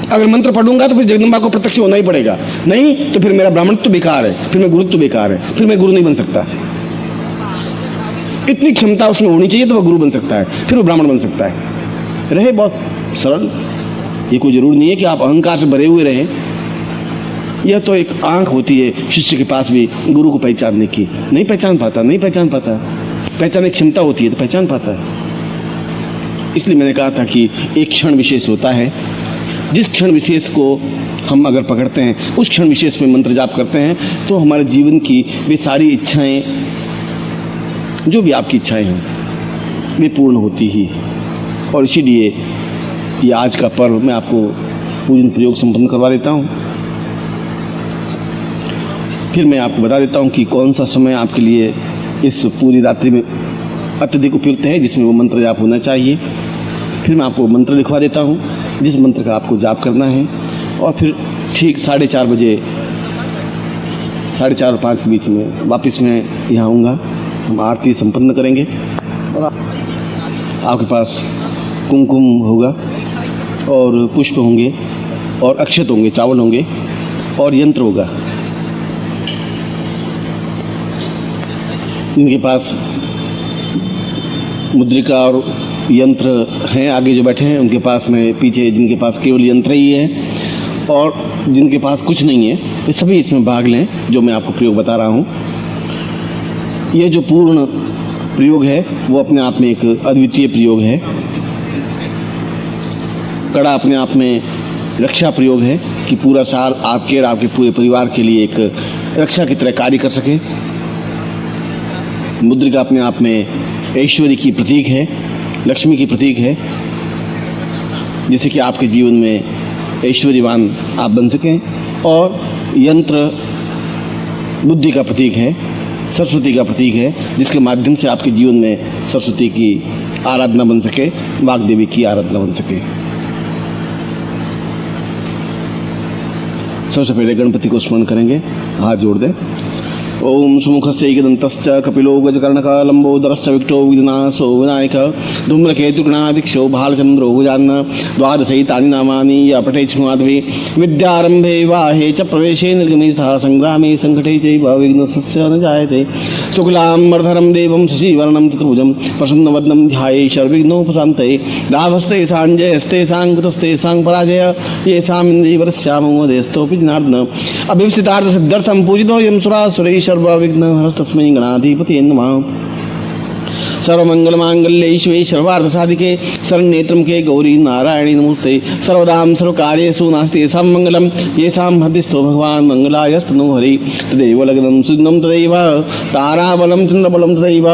अगर मंत्र पढ़ूंगा तो फिर जगदम्बा को प्रत्यक्ष होना ही पड़ेगा, नहीं तो फिर मेरा ब्राह्मण तो बेकार है, फिर मैं गुरु तो बेकार है, फिर मैं गुरु नहीं बन सकता। इतनी क्षमता उसमें होनी चाहिए तो वह गुरु बन सकता है, फिर वो ब्राह्मण बन सकता है। रहे बहुत सरल, ये कोई जरूरी नहीं है कि आप अहंकार से भरे हुए रहें। यह तो एक आंख होती है शिष्य के पास भी गुरु को पहचानने की, नहीं पहचान पाता। पहचानने की क्षमता होती है तो पहचान पाता है। इसलिए मैंने कहा था कि एक क्षण विशेष होता है, जिस क्षण विशेष को हम अगर पकड़ते हैं, उस क्षण विशेष में मंत्र जाप करते हैं, तो हमारे जीवन की वे सारी इच्छाएं, जो भी आपकी इच्छाएं हैं, वे पूर्ण होती ही। और इसीलिए ये आज का पर्व मैं आपको पूजन प्रयोग संपन्न करवा देता हूँ। फिर मैं आपको बता देता हूँ कि कौन सा समय आपके लिए इस पूरी रात्रि में अत्यधिक उपयुक्त है, जिसमें वो मंत्र जाप होना चाहिए। फिर मैं आपको मंत्र लिखवा देता हूँ, जिस मंत्र का आपको जाप करना है। और फिर ठीक 4:30 बजे, 4:30 और 5 के बीच में वापस मैं यहाँ आऊँगा, हम आरती संपन्न करेंगे। और आपके पास कुमकुम होगा और पुष्प होंगे और अक्षत होंगे, चावल होंगे और यंत्र होगा। जिनके पास मुद्रिका और यंत्र हैं, आगे जो बैठे हैं उनके पास में, पीछे जिनके पास केवल यंत्र ही है और जिनके पास कुछ नहीं है, वे सभी इसमें भाग लें, जो मैं आपको प्रयोग बता रहा हूँ। यह जो पूर्ण प्रयोग है वो अपने आप में एक अद्वितीय प्रयोग है। कड़ा अपने आप में रक्षा प्रयोग है कि पूरा साल आपके और आपके पूरे परिवार के लिए एक रक्षा की तरह कार्य कर सके। मुद्रिका अपने आप में ऐश्वर्य की प्रतीक है, लक्ष्मी की प्रतीक है, जिससे कि आपके जीवन में ऐश्वर्यवान आप बन सकें। और यंत्र बुद्धि का प्रतीक है, सरस्वती का प्रतीक है, जिसके माध्यम से आपके जीवन में सरस्वती की आराधना बन सके, वाग्देवी की आराधना बन सके। सबसे पहले गणपति को स्मरण करेंगे, हाथ जोड़ दें। ओम सुमुखस्य एकदन्तश्च कपिलो गजकर्णकः लंबोदरश्च विकटो विघ्नासो विनायकः धूम्रकेतुगणाधिक्षो भालचन्द्रो गजाननः द्वादशैतानि नामानि य पठेत् माधवी विद्यारम्भे वाहे च प्रवेशे निर्गमे तथा संग्रामे संकटे चैव विघ्नस्य न जायते। शुक्लाम्बरधरं देवं शशिवर्णं चतुर्भुजं प्रसन्नवदनं ध्याये सर्वविघ्नोपशान्तये। लाभस्ते साञ्जयस्ते साङ्गतस्ते साङ्गपराजय येषाम् इन्द्रियवरस्यामो देस्तोऽपि जनार्दन। अभिप्सितार्थ सिद्ध्यर्थं पूजितोऽयं सुरासुरैः सर्वविघ्नहरः तस्मै गणाधिपतये नमः। सर्वमंगलमांगल्ये शिवे सर्वार्थसाधिके शरण्ये त्र्यंबके गौरी नारायणी नमोस्ते। सर्वदां सर्वकार्येषु नास्ति येषां मंगलं येषां हृदिस्थो भगवान् मंगलायस्तनो हरि। तदैव लग्नं सुदिनं तदैव ताराबलं चन्द्रबलं तदैव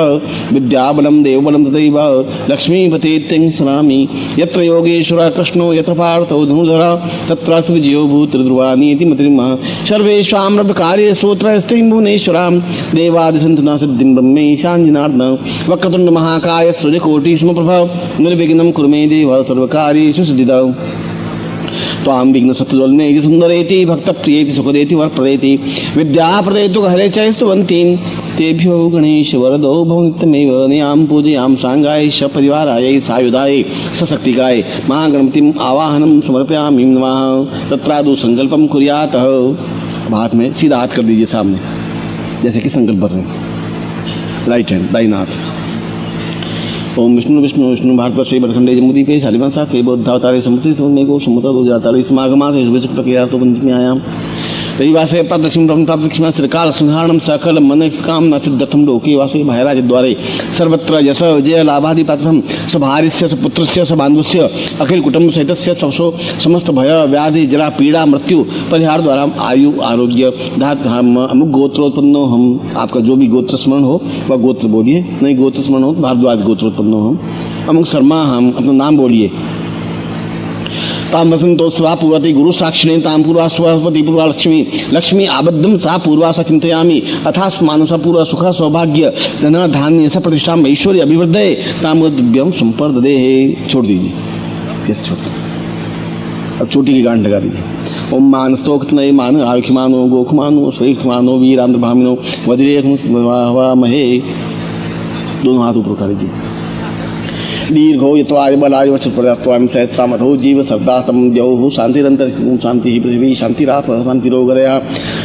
विद्याबलं देवबलं तदैव लक्ष्मीपते त्यं स्मरामि। यत्र योगेश्वरः कृष्णो यत्र पार्थो धनुर्धरः तत्रास्तु विजयो भूतिर्ध्रुवानि इति मतिर्मः। सर्वेषां रथकार्येषु त्रयस्ते भुवनेश्वरां देवादिसन्तु न सिद्धिं ब्रह्मेशान् जनार्दन। वक्रतुण्ड महाकाय सूर्यकोटि समप्रभ निर्विघ्नं कुरु मे देव सर्वकार्येषु सिद्धिदा। त्वां विघ्न सत्यज्वलनेति सुंदरेति भक्त प्रियेति सुखदेति वरप्रदेति विद्या प्रदेतु हरे च स्तुवन्ति तेभ्यो गणेश वरदो भवनित्यमेव नियां पूजयां सांगाय श परिवाराय सायुधाय सशक्तिकाय महागणपतिम आवाहनम समर्पयामि नमः तत्रादु संकल्पम कुर्यात्। हाथ में सीधा हाथ कर दीजिए सामने, जैसे कि संकल्प कर रहे हैं। राइट हैंड दाहिना हाथ। ओम विष्णु विष्णु विष्णु भारत से बरखंडे जमुदी पे शालिमासा के बौद्धावतारे समस्ती समझने को समुद्र दो जाता इस माघमा से शुभ प्रक्रिया तो बंद में आया रविवासे प्रदक्षिण श्रीकाल संहारणम सकल मन कामना सिद्धतम लोके वासे भयराज द्वारे सर्वत्र यश विजय लाभादि पात्रम सभार्यस्य सपुत्रस्य सबान्धुस्य अखिल कुटुंब सहितस्य सबसो समस्त भय व्याधि जरा पीड़ा मृत्यु परिहार द्वारा आयु आरोग्य धात अमुक गोत्रोत्पन्नो हम। आपका जो भी गोत्र स्मरण हो वह गोत्र बोलिए, नहीं गोत्र स्मरण हो तो भारद्वाज गोत्रोत्पन्नो हम। अमुक शर्मा हम अपना नाम बोलिए। ताम वसंतो स्वा पूर्वति गुरु साक्षिणे ताम पूर्वा स्वपति पूर्वा लक्ष्मी लक्ष्मी आबद्धम सा पूर्वा सा चिंतयामि अथास मानसा पूर्वा सुख सौभाग्य धन धान्य स प्रतिष्ठा ऐश्वर्य अभिवृद्धये ताम दिव्यम संपर्ददे। छोड़ दीजिए, कैसे छोड़। अब चोटी की गांठ लगा दीजिए। ओम मानस्तोक्तनय मान आयुखमानो गोखमानो श्रीखमानो वीरांध्र भामिनो वज्रेखमहे। दोनों हाथ ऊपर उठा लीजिए। दीर्घो यत्वाय बलाय वचप्रदात्वाम सहस्रामधो जीव सर्दातम द्यौः शांतिरंतर शांति पृथ्वी शांतिराप शांतिरोगरया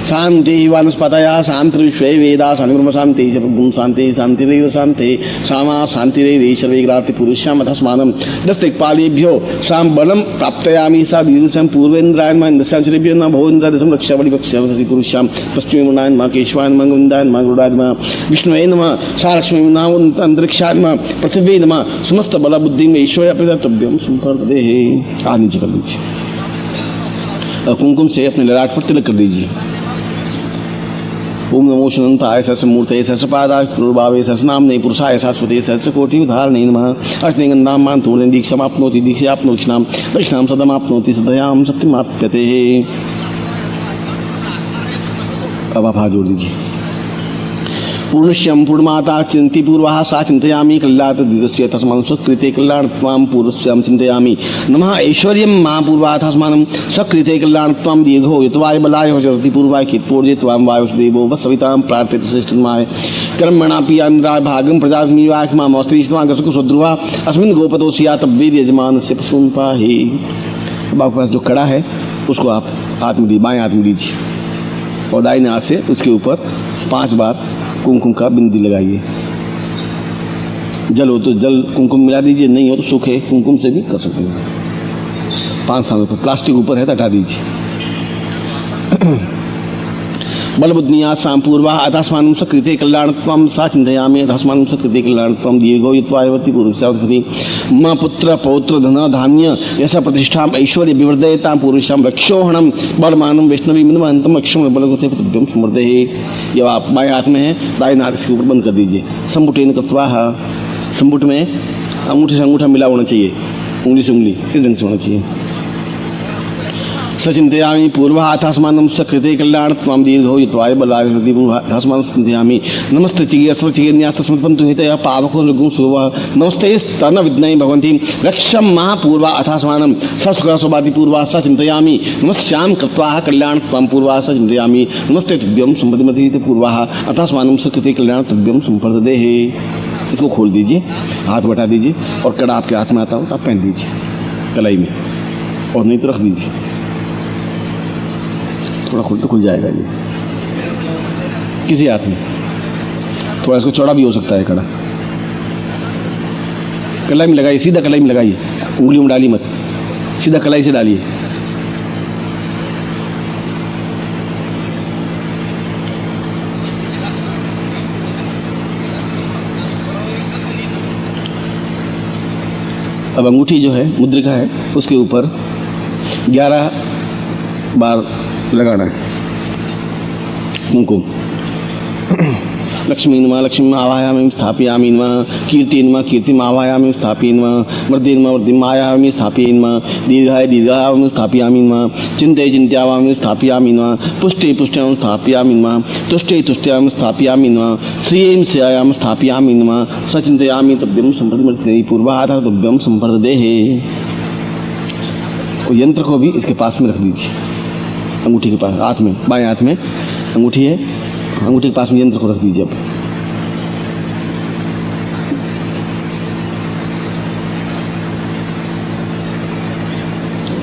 शांति वानस्पतया शांतिर्विश्वे वेदा शांति ब्रह्म शांति जपगुण शांति शांतिरेव शांति सामा शांतिरेव सर्वैग्राति पुरुषाम तस्मानं दस्तिक्पालेभ्यो साम बलं प्राप्तयामि सा दीर्घसं पूर्वेन्द्रायन मा इंद्रशांचरेभ्यो न भोइन्द्रदशं रक्षा बलिपक्षं सति पुरुषाम पश्चिमे मुनायन मा केशवायन मा गोविन्दायन मा गरुडाय नमः विष्णुवे नमः सा लक्ष्मी नमः अंतरिक्षाय नमः पृथ्वी नमः समस्त बला बुद्धि में ईश्वर प्रदातव्यम संपर्ददे। हाथ नीचे कर लीजिए और कुमकुम से अपने ललाट पर तिलक कर दीजिए। ओम नमो शनंताय सहस्रमूर्तये सहस्रपादाय पूर्वावे सहस्रनाम्ने पुरुषाय शाश्वते सहस्रकोटि उदाहरणे नमः। अर्चने गन्धां मान्तूर्णेन दीक्षामाप्नोति दीक्षाप्नोतिष्णां वैष्णां सदमाप्नोति सदयां सत्यमाप्यते। अब आप हाथ जोड़ दीजिए। पूर्णश्यम पूर्णमाता चिंती पूर्वा सा चिंतयामी कल्याण दीर्घस्य तस्मान् सत्कृते कल्याणत्वां पूर्वस्यां चिंतयामी नमः ऐश्वर्यं मा पूर्वा तस्मान् सत्कृते कल्याणत्वां दीर्घो यत्वाय बलाय भजति पूर्वाय कित्पूर्जे त्वां वायुसदेवो वसवितां प्रार्थयतु श्रेष्ठतमाय कर्मणापि अन्राय भागं प्रजास्मि वाक्मा मौस्त्रीष्टमा गसकु सद्रुवा अस्मिन् गोपतो सियात वेद यजमानस्य पशून् पाहि। अब आपके पास जो कड़ा है उसको आप हाथ में बाएं हाथ में दीजिए और दाहिने हाथ से उसके ऊपर 5 बार कुमकुम का बिंदी लगाइए। जल हो तो जल कुमकुम मिला दीजिए, नहीं हो तो सूखे कुमकुम से भी कर सकते हैं। 5 स्थानों पर प्लास्टिक ऊपर है तो हटा दीजिए। बलबुद्धिया सांपूर्वा अधस्मानं सकृते कल्याणत्वं सा चिंतयामि अधस्मानं सकृते कल्याणत्वं दीर्घो यत्वायवति पुरुषावति म पुत्र पौत्र धन धान्य यश प्रतिष्ठा ऐश्वर्य विवर्धयतां पुरुषां रक्षोहणं बलमानं वैष्णवी मिनमहंतम अक्षम बलगते तुभ्यं समृद्धे। ये आप बाएं हाथ में है, दाहिने हाथ इसके ऊपर बंद कर दीजिए। संपुटेन कृत्वा, संपुट में अंगूठे से अंगूठा मिला होना चाहिए, उंगली से उंगली इस ढंग से होना चाहिए। सचिंतयामि पूर्वाथास्मानं सकृते कल्याणत्वां दीर्घो यत्वाय बलाय पूर्वाथास्मानं चिंतयामि नमस्ते चिकित्सचिकिन्यास्तस्मत्पन्तु हितया पावको लघुं सुवा नमस्ते स्तन विद्महे भगवन्ति रक्षं महापूर्वा अथास्मानं ससुखा सौभाति पूर्वा स चिंतयामि नमस्यां कृत्वा कल्याणत्वां पूर्वा स चिंतयामि नमस्ते तुभ्यं संपत्तिमति पूर्वा अथास्मानं सकृते कल्याण तुभ्यं संपर्ददे। इसको खोल दीजिए, हाथ बटा दीजिए और कड़ा आपके हाथ में आता हो तो आप पहन दीजिए कलाई में, और नहीं तो रख दीजिए। थोड़ा खुल तो खुल जाएगा ये किसी हाथ में, थोड़ा इसको चौड़ा भी हो सकता है कड़ा। कलाई में लगाइए, सीधा कलाई में लगाइए, उंगली में डालिए मत, सीधा कलाई से डालिए। अब अंगूठी जो है मुद्रिका है उसके ऊपर 11 बार लगाना है कुमकुम। लक्ष्मी नमः लक्ष्मी आवाहयामि स्थापयामि नमः कीर्ति नमः कीर्तिम् आवाहयामि स्थापयामि नमः वृद्धि नमः वृद्धिम् आवाहयामि स्थापयामि नमः दीर्घाय दीर्घायामि स्थापयामि नमः चिंते चिंत्यामि स्थापयामि नमः पुष्टे पुष्ट्यामि स्थापयामि नमः तुष्टे तुष्ट्यामि स्थापयामि नमः श्रियं श्रियायामि स्थापयामि नमः सचिंतयामि तुभ्यं संप्रतिमर्ते पूर्वाधार तुभ्यं संप्रदेहे। और यंत्र को भी इसके पास में रख दीजिए, अंगूठी के पास, हाथ में, बाएं हाथ में अंगूठी है, अंगूठी के पास में यंत्र को रख दीजिए। अब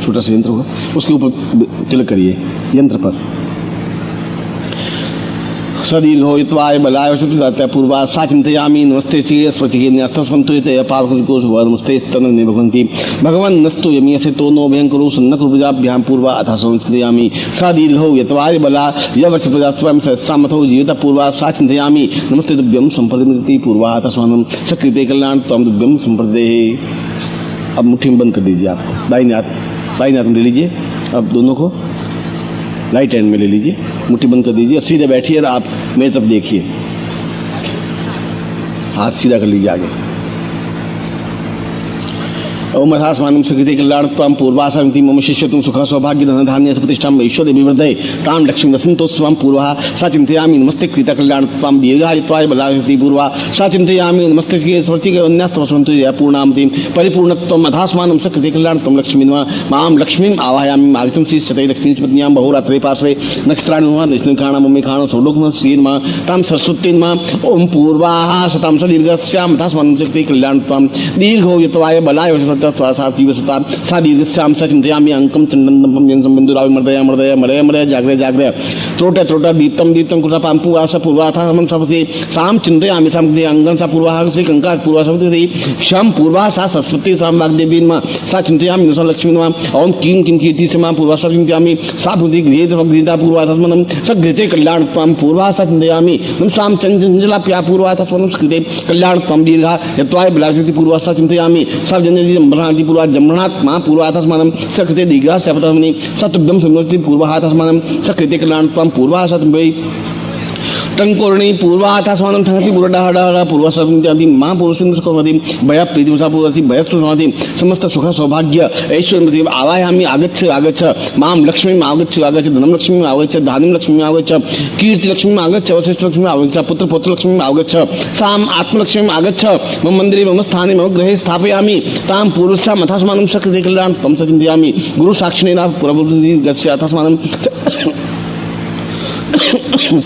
छोटा सा यंत्र होगा, उसके ऊपर तिलक करिए यंत्र पर। सदीर्घोयत्वाय बलाय वशपतिदात्या पूर्वा सा चिंतयामि नमस्ते चिके स्वचिके न्यास्तस्मन्तु यते पावकुको नमस्ते स्तनने भगवन्ति भगवन् नस्तु यमीयसे तो नो भयंकरो सन्नकृपजाभ्यां पूर्वा अथा संचिन्तयामि सदीर्घोयत्वाय बला यवशपतिदात्वं सहस्रामथो जीविता पूर्वा सा चिंतयामि नमस्ते तुभ्यं संप्रदिमति पूर्वा अथा स्वानं सकृते कल्याण त्वं तुभ्यं संप्रदेहे। अब मुट्ठी में बंद कर दीजिए, आपको दाहिने हाथ में ले लीजिए, अब दोनों को राइट हैंड में ले लीजिए, मुट्ठी बंद कर दीजिए, सीधे बैठिए और आप मेरी तरफ देखिए, हाथ सीधा कर लीजिए आगे। ओम अथास्मानं सकृते कल्याण त्वं पूर्वासन्ति मम शिष्यत्वं सुख सौभाग्य धन धान्य प्रतिष्ठां ऐश्वर्य विवर्धये तां लक्ष्मी वसन्तोत्सवं पूर्वा सा चिन्तयामि नमस्ते कृत कल्याण त्वं दीर्घायुत्वाय बलायति पूर्वा सा चिन्तयामि नमस्ते स्वस्तिके वन्यास्तवसन्तु या पूर्णामतिं परिपूर्णत्वम् अथास्मानं सकृते कल्याण त्वं लक्ष्मी मां लक्ष्मीम् आवाहयामि आगतं श्रीश्चते लक्ष्मीपत्न्यां बहुरात्रे पार्श्वे नक्षत्राणि नमः निष्णुखाणं मम्मिखाणं सौलोकनं श्रीर्मा तां सरस्वतीन्मा ओम पूर्वाः शतां सदीर्घस्याम् अथास्मानं सकृते कल्याण त्वं दीर्घोयत्वाय बलाय सा दीर्घस्याम सा चिंतयामि अंकम चंदनम यंसम बिंदुरावि मर्दया मर्दया मरय मरय जाग्रय जाग्रय त्रोट त्रोट दीप्तम दीप्तम कुटा पांपु आस पूर्वाथा समम सपति साम चिंतयामि साम कृते अंगं सा पूर्वाह से कंका पूर्वा सपति क्षम पूर्वा सा सरस्वती साम वाग्देवी नमः सा चिंतयामि नुसा लक्ष्मी नमः ओम किम किम कीर्ति से मां पूर्वा सा चिंतयामि सा भूति गृहीत गृहीता पूर्वाथा समनम सगृते कल्याण त्वं पूर्वा सा चिंतयामि नम साम चंचला प्या पूर्वाथा समनम कृते कल्याण त्वं दीर्घा यत्वाय बलासति पूर्वा सा चिंतयामि सब जनजी ब्रह्मांति पूर्वा जम्रणात् मां पूर्वाथस्मानं सकृते दीर्घा सपतमनि सतुभ्यं समृद्धि पूर्वाथस्मानं सकृते कल्याण त्वं पूर्वा सतुभ्यै टंकोरणी पूर्वाथस्मानं ठंगति पूर्वडहडह पूर्वसंत्यादि मां पूर्वसिंह सुखवति भय प्रीतिमसा पूर्वति भयस्तुनाति समस्त सुख सौभाग्य ऐश्वर्यमति आवाहयामि आगच्छ आगच्छ मां लक्ष्मीम् आगच्छ आगच्छ धनं लक्ष्मीम् आगच्छ धान्यं लक्ष्मीम् आगच्छ कीर्ति लक्ष्मीम् आगच्छ वशिष्ठ लक्ष्मीम् आगच्छ पुत्र पौत्र लक्ष्मीम् आगच्छ साम आत्मलक्ष्मीम् आगच्छ मम मन्दिरे मम स्थाने मम गृहे स्थापयामि तां पूर्वस्याम् अथास्मानं सकृते कल्याण त्वं च चिन्तयामि गुरु साक्षिणेन पुरबुद्धि गच्छ अथास्मानं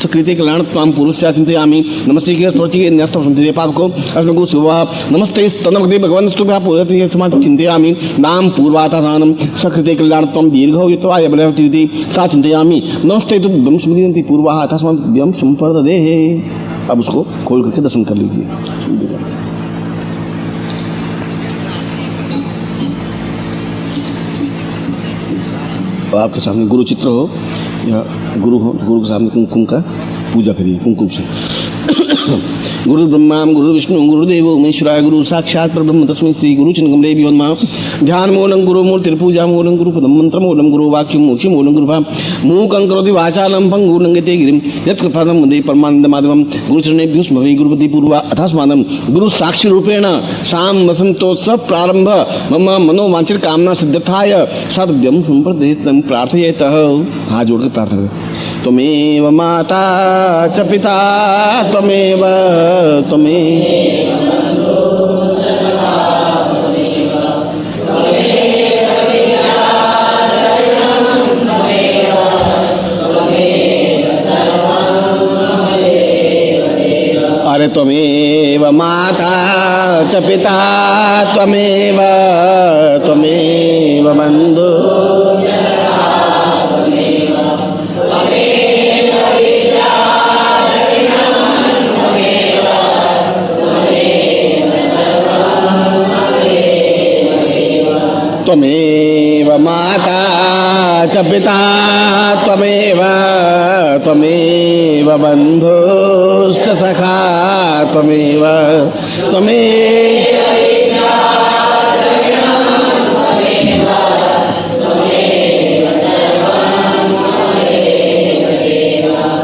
सकृते कल्याण त्वां पुरुषया चिन्तयामि नमस्ते के स्वचिके न्यस्तम संते पापको अस्मगु शुभः नमस्ते स्तनमते भगवान् स्तुभ्यः पूर्वति समाधि चिन्तयामि नाम पूर्वातानां सकृते कल्याण त्वं दीर्घो यत्वाय बलवति सा चिन्तयामि नमस्ते तुभ्यं स्मृतियन्ति पूर्वाः तस्मात् तुभ्यं संप्रदेहे। अब उसको खोल करके दर्शन कर लीजिए। आपके सामने गुरु चित्र हो या गुरु हो, गुरु के सामने कुमकुम का पूजा करिए कुमकुम से। गुरु ब्रह्मा गुरु विष्णु गुरुदेव महेश्वराय गुरु साक्षात् परब्रह्म तस्मै श्री गुरु चिन्हकमले नमः। ध्यान मूलं गुरु मूर्तिर्पूजा मूलं गुरु पदम मंत्र मूलं गुरु वाक्यं मोक्षि मूलं गुरु मूकं करोति वाचालं पंगुं लंघयते गिरिं यत्कृपातं वन्दे परमानन्दमाधवं गुरुचरणेभ्यो स्मरामि गुरुपति पूर्वा अथास्मानं गुरु साक्षी रूपेण साम वसन्तोत्सव प्रारंभ मम मनोवांछित कामना सिद्ध्यर्थाय सद्यं संप्रदेतं प्रार्थयेतः। हाथ जोड़ के प्रार्थना करें। त्वमेव माता च पिता त्वमेव अरे त्वमेव माता च पिता त्वमेव बन्धु त्वमेव माता च पिता त्वमेव बन्धुश्च सखा त्वमेव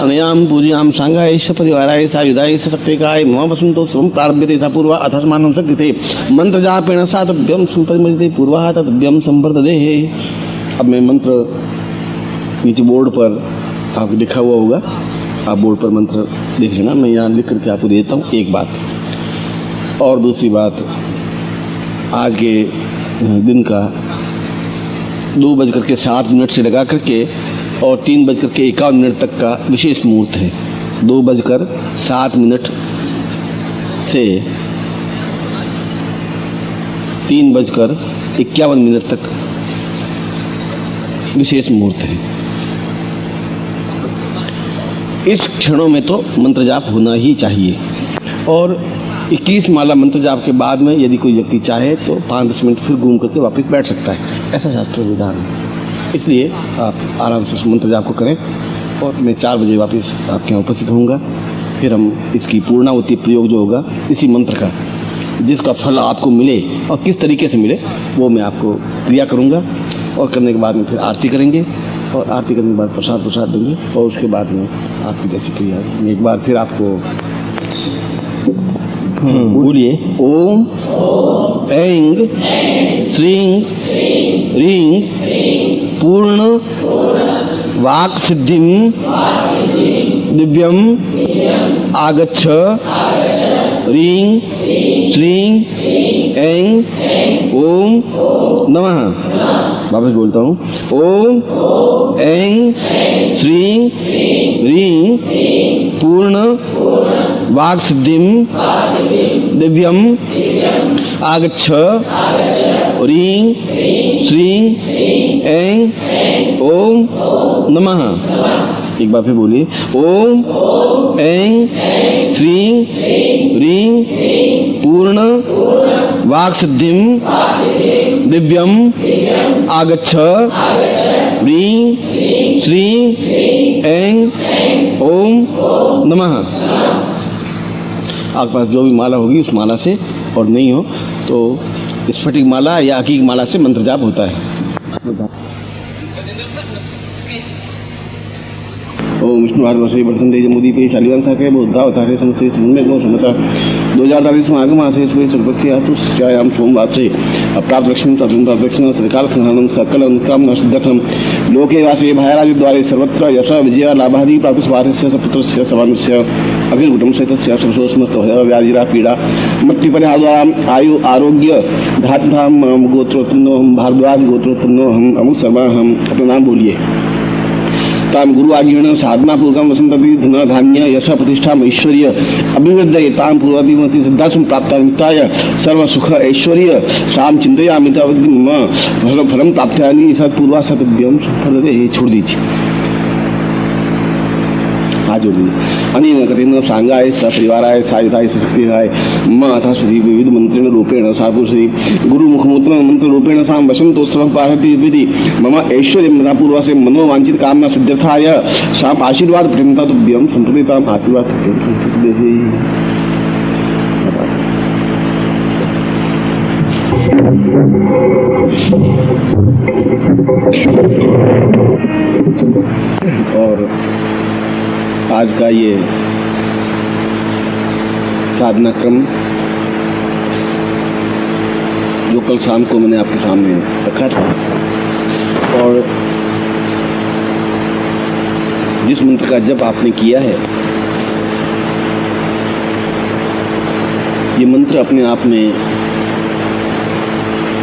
अनयां पूजयां सांगायश परिवाराय सायुधाय सत्यकाय मम वसन्तोत्सवं प्रारभ्यते यथा पूर्वा अथास्मानं सकृते मंत्रजापेन सातभ्यं संपरिमते पूर्वा तद्भ्यं संप्रदेहे। अब मैं मंत्र नीचे बोर्ड पर आपको लिखा हुआ होगा, आप बोर्ड पर मंत्र देख लेना, मैं यहाँ लिख करके आपको देता हूँ। एक बात और दूसरी बात, आज के दिन का 2:07 से लगा करके और 3:51 तक का विशेष मुहूर्त है। 2:07 से 3:51 तक विशेष मुहूर्त है। इस क्षणों में तो मंत्र जाप होना ही चाहिए और 21 माला मंत्र जाप के बाद में यदि कोई व्यक्ति चाहे तो 5-10 मिनट फिर घूम करके वापस बैठ सकता है, ऐसा शास्त्र विधान है। इसलिए आप आराम से उस मंत्र जाप को करें और मैं 4 बजे वापस आपके यहाँ उपस्थित होऊंगा। फिर हम इसकी पूर्णाहुति प्रयोग जो होगा इसी मंत्र का, जिसका फल आपको मिले और किस तरीके से मिले वो मैं आपको क्रिया करूँगा और करने के बाद में फिर आरती करेंगे और आरती करने के बाद प्रसाद देंगे और उसके बाद में आपकी जैसी क्रिया एक बार फिर आपको बोलिए। ओम ऐं श्रीं ह्रीं पूर्ण वाक् सिद्धिं दिव्यम आगच्छ ह्रीं श्रीं ऐं ओम नमः। वापस बोलता हूँ। ओम ऐं श्रीं ह्रीं पूर्ण वाक् सिद्धिं दिव्यम आगच्छ ह्रीं श्रीं ऐं ओम नमः। एक बार फिर बोलिए। ओम ऐं श्रीं ह्रीं पूर्ण वाक् सिद्धिं दिव्यम आगच्छ ह्रीं श्रीं ऐं ओम नमः। आपके पास जो भी माला होगी उस माला से, और नहीं हो तो स्फटिक माला या हकीक माला से मंत्र जाप होता है। ओम विष्णु आर्वश्री वर्तन तेज मोदी पे शालिवान साके बुद्धा अवतारे संसे सुनने को समता 2040 में आगम आसे इसमें सुरभक्ति आतु सत्यायाम सोमवार से अप्राप्त लक्ष्मी तत्व दक्षिण सरकार संहानम सकल अनुकाम सिद्धम लोके वासे भायराज द्वारे सर्वत्र यश विजय लाभादि प्राप्त स्वारस्य सपुत्रस्य सवानुस्य अखिल कुटुंब सहितस्य सर्वसमस्त व्याधिरा पीड़ा मृत्यु परिहाद्वाम आयु आरोग्य धाम गोत्रोत्पन्नो हम भारद्वाज गोत्रोत्पन्नो हम अमुक सर्वा हम अपना नाम बोलिए। ताम गुरु आज्ञेन साधना पूर्वकम वसंतति धन धान्य यश प्रतिष्ठा ऐश्वर्य अभिवृद्धये ताम पूर्वाभिमति सिद्धा संप्राप्ताय सर्व सुख ऐश्वर्य साम चिंतयामि तावद् मम फलम प्राप्त्यानि सत्पूर्वा सतभ्यम फलदे। छोड़ दीजिए, आज अनेन कथेन सांगाय सपरिवाराय सायुधाय सशक्तिहाय मम अथा श्री विविध मंत्रेण रूपेण सापुश्री गुरु मुखमूत्र मंत्र रूपेण साम वसंतोत्सव पारति विधि मम ऐश्वर्य मना पूर्व से मनोवांछित कामना सिद्ध्यर्थाय साम आशीर्वाद प्रेमता तुभ्यम संप्रदिताम आशीर्वाद और आज का ये साधना क्रम जो कल शाम को मैंने आपके सामने रखा था और जिस मंत्र का जप आपने किया है, ये मंत्र अपने आप में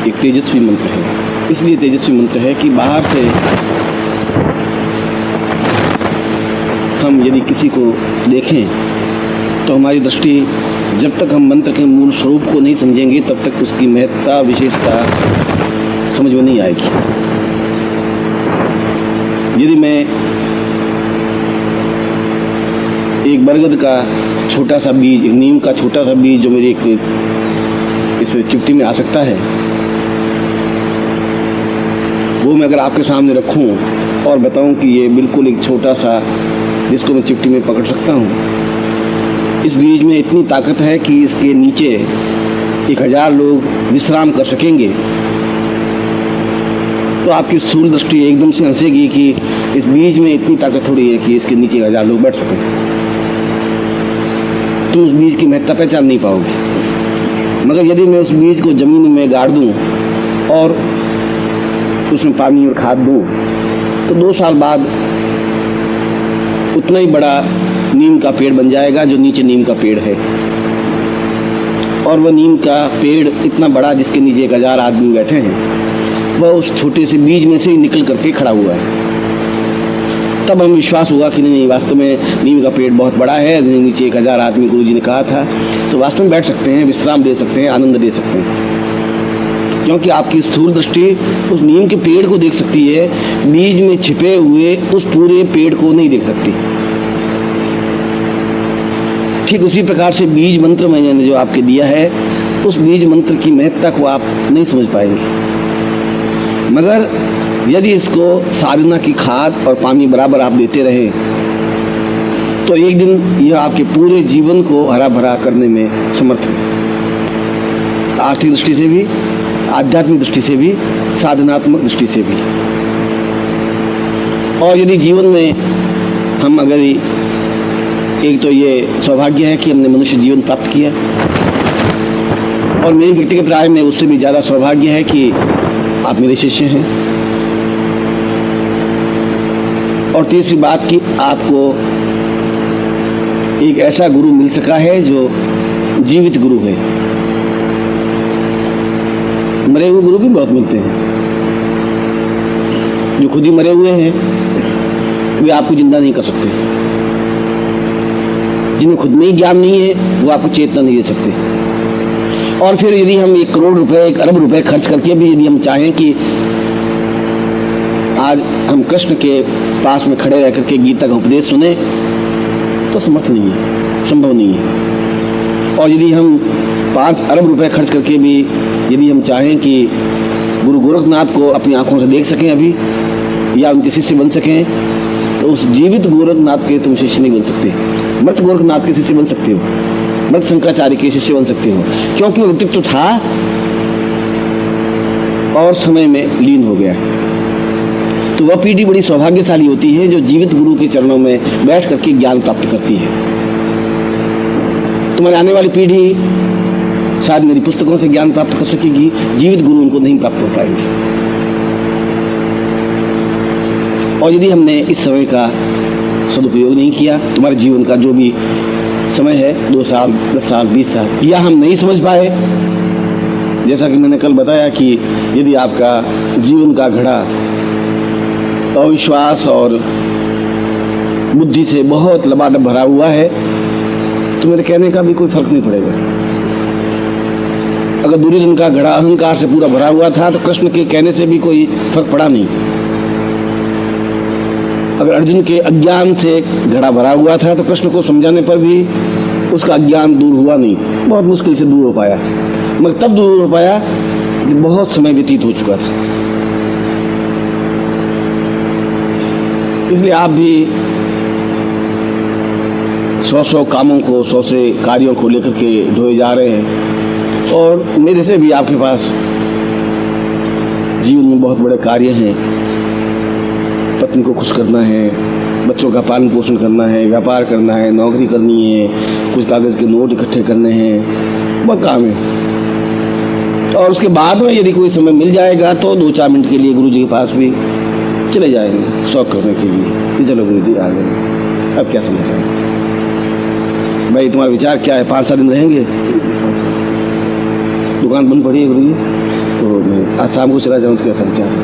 एक तेजस्वी मंत्र है। इसलिए तेजस्वी मंत्र है कि बाहर से हम यदि किसी को देखें तो हमारी दृष्टि जब तक हम मंत्र के मूल स्वरूप को नहीं समझेंगे तब तक उसकी महत्ता विशेषता समझ में नहीं आएगी। यदि मैं एक बरगद का छोटा सा बीज, एक नीम का छोटा सा बीज जो मेरी एक इस चिट्ठी में आ सकता है, वो मैं अगर आपके सामने रखूं और बताऊं कि ये बिल्कुल एक छोटा सा जिसको मैं चिट्ठी में पकड़ सकता हूँ, इस बीज में इतनी ताकत है कि इसके नीचे 1000 लोग विश्राम कर सकेंगे, तो आपकी स्थूल दृष्टि एकदम से हंसेगी कि इस बीज में इतनी ताकत थोड़ी है कि इसके नीचे 1000 लोग बैठ सकें। तो उस बीज की महत्ता पहचान नहीं पाओगे। मगर यदि मैं उस बीज को जमीन में गाड़ दूं और उसमें पानी और खाद दूं तो 2 साल बाद उतना ही बड़ा नीम का पेड़ बन जाएगा जो नीचे नीम का पेड़ है। और वह नीम का पेड़ इतना बड़ा जिसके नीचे 1000 आदमी बैठे हैं, वह उस छोटे से बीज में से निकल करके खड़ा हुआ है। तब हमें विश्वास हुआ कि नहीं, वास्तव में नीम का पेड़ बहुत बड़ा है, नीचे 1000 आदमी गुरु जी ने कहा था, तो वास्तव में बैठ सकते हैं, विश्राम दे सकते हैं, आनंद दे सकते हैं। क्योंकि आपकी स्थूल दृष्टि उस नीम के पेड़ को देख सकती है, बीज में छिपे हुए उस पूरे पेड़ को नहीं देख सकती। ठीक उसी प्रकार से बीज मंत्र मैंने जो आपके दिया है, उस बीज मंत्र की महत्ता को आप नहीं समझ पाएंगे। मगर यदि इसको साधना की खाद और पानी बराबर आप देते रहे, तो एक दिन यह आपके पूरे जीवन को हरा भरा करने में समर्थ है। आर्थिक दृष्टि से भी, आध्यात्मिक दृष्टि से भी, साधनात्मक दृष्टि से भी। और यदि जीवन में हम अगर एक तो ये सौभाग्य है कि हमने मनुष्य जीवन प्राप्त किया, और मेरी व्यक्तिगत राय में उससे भी ज़्यादा सौभाग्य है कि आप मेरे शिष्य हैं। और तीसरी बात कि आपको एक ऐसा गुरु मिल सका है जो जीवित गुरु है। मरे हुए गुरु भी बहुत मिलते हैं, जो खुद ही मरे हुए हैं, वे आपको जिंदा नहीं कर सकते। जिन्हें खुद में ही ज्ञान नहीं है, वो आपको चेतना नहीं दे सकते। और फिर यदि हम 1 करोड़ रुपए, 1 अरब रुपए खर्च करके भी यदि हम चाहें कि आज हम कृष्ण के पास में खड़े रह करके गीता का उपदेश सुने, तो समर्थ नहीं है, संभव नहीं है। और यदि हम 5 अरब रुपए खर्च करके भी यदि हम चाहें कि गुरु गोरखनाथ को अपनी आंखों से देख सकें अभी, या उनके शिष्य बन सकें, तो उस जीवित गोरखनाथ के तुम शिष्य नहीं बन सकते। मृत गोरखनाथ के शिष्य बन सकते हो, मृत शंकराचार्य के शिष्य बन सकते हो, क्योंकि वो व्यक्तित्व था और समय में लीन हो गया। तो वह पीढ़ी बड़ी सौभाग्यशाली होती है जो जीवित गुरु के चरणों में बैठ करके ज्ञान प्राप्त करती है। तुम्हारी आने वाली पीढ़ी शायद मेरी पुस्तकों से ज्ञान प्राप्त कर सकेगी, जीवित गुरु उनको नहीं प्राप्त हो पाएंगे। और यदि हमने इस समय का सदुपयोग नहीं किया, तुम्हारे जीवन का जो भी समय है, 2 साल, 10 साल, 20 साल, या हम नहीं समझ पाए, जैसा कि मैंने कल बताया कि यदि आपका जीवन का घड़ा अविश्वास और बुद्धि से बहुत लबालब भरा हुआ है, तो मेरे कहने का भी कोई फर्क नहीं पड़ेगा। अगर दुर्योधन का घड़ा अहंकार से पूरा भरा हुआ था, तो कृष्ण के कहने से भी कोई फर्क पड़ा नहीं। अगर अर्जुन के अज्ञान से घड़ा भरा हुआ था, तो कृष्ण को समझाने पर भी उसका अज्ञान दूर हुआ नहीं, बहुत मुश्किल से दूर हो पाया। मगर तब दूर हो पाया जब बहुत समय व्यतीत हो चुका था। इसलिए आप भी 100 कामों को, 100 से कार्यों को लेकर के ढोए जा रहे हैं, और मेरे से भी आपके पास जीवन में बहुत बड़े कार्य हैं। पत्नी को खुश करना है, बच्चों का पालन पोषण करना है, व्यापार करना है, नौकरी करनी है, कुछ कागज के नोट इकट्ठे करने हैं, बहुत काम है। और उसके बाद में यदि कोई समय मिल जाएगा तो 2-4 मिनट के लिए गुरु जी के पास भी चले जाएंगे शौक करने के लिए कि चलो गुरु जी आ गए, अब क्या समझ आए भाई, तुम्हारा विचार क्या है? 5-7 दिन रहेंगे, दुकान बंद पड़ी है गुरु जी, तो मैं आज शाम को चला जाऊँ तो कैसा विचार है?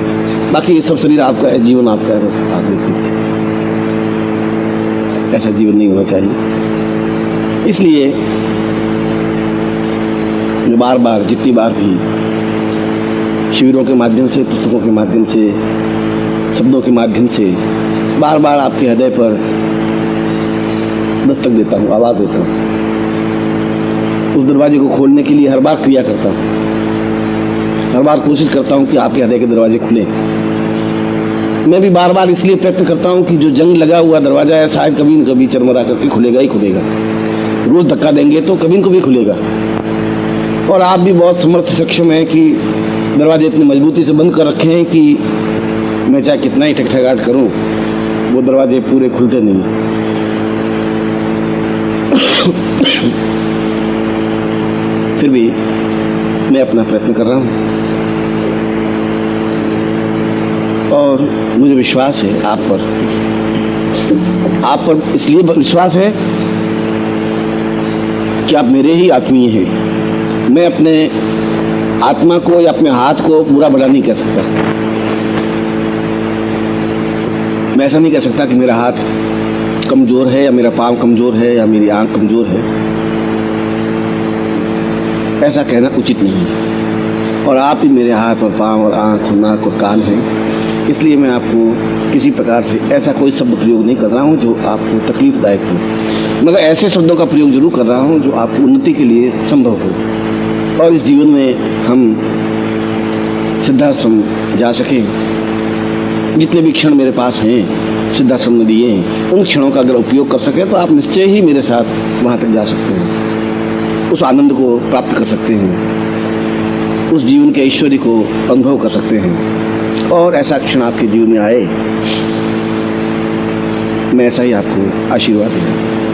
बाकी सब शरीर आपका है, जीवन आपका है, आप देख लीजिए। ऐसा जीवन नहीं होना चाहिए। इसलिए जो बार बार, जितनी बार भी शिविरों के माध्यम से, पुस्तकों के माध्यम से, शब्दों के माध्यम से बार बार आपके हृदय पर दस्तक देता हूँ, आवाज देता हूँ, उस दरवाजे को खोलने के लिए हर बार क्रिया करता हूँ, हर बार कोशिश करता हूँ कि आपके हृदय के दरवाजे खुले। मैं भी बार बार इसलिए प्रयत्न करता हूँ कि जो जंग लगा हुआ दरवाजा है, शायद कभी न कभी चरमरा करके खुलेगा ही खुलेगा। रोज धक्का देंगे तो कभी न कभी खुलेगा। और आप भी बहुत समर्थ सक्षम हैं कि दरवाजे इतनी मजबूती से बंद कर रखे हैं कि मैं चाहे कितना ही ठकठकाट करूं, वो दरवाजे पूरे खुलते नहीं। फिर भी मैं अपना प्रयत्न कर रहा हूं, और मुझे विश्वास है आप पर इसलिए विश्वास है कि आप मेरे ही आत्मीय हैं। मैं अपने आत्मा को या अपने हाथ को बुरा भला नहीं कह सकता। मैं ऐसा नहीं कह सकता कि मेरा हाथ कमजोर है या मेरा पांव कमजोर है या मेरी आंख कमजोर है। ऐसा कहना उचित नहीं है। और आप ही मेरे हाथ और पांव और आंख और नाक और कान हैं, इसलिए मैं आपको किसी प्रकार से ऐसा कोई शब्द प्रयोग नहीं कर रहा हूँ जो आपको तकलीफदायक हो, मगर ऐसे शब्दों का प्रयोग जरूर कर रहा हूँ जो आपकी उन्नति के लिए संभव हो और इस जीवन में हम सिद्धाश्रम जा सकें। जितने भी क्षण मेरे पास हैं सिद्धाश्रम में दिए हैं, उन क्षणों का अगर उपयोग कर सके तो आप निश्चय ही मेरे साथ वहाँ तक जा सकते हैं, उस आनंद को प्राप्त कर सकते हैं, उस जीवन के ऐश्वर्य को अनुभव कर सकते हैं। और ऐसा क्षण आपके जीवन में आए, मैं ऐसा ही आपको आशीर्वाद दूँ।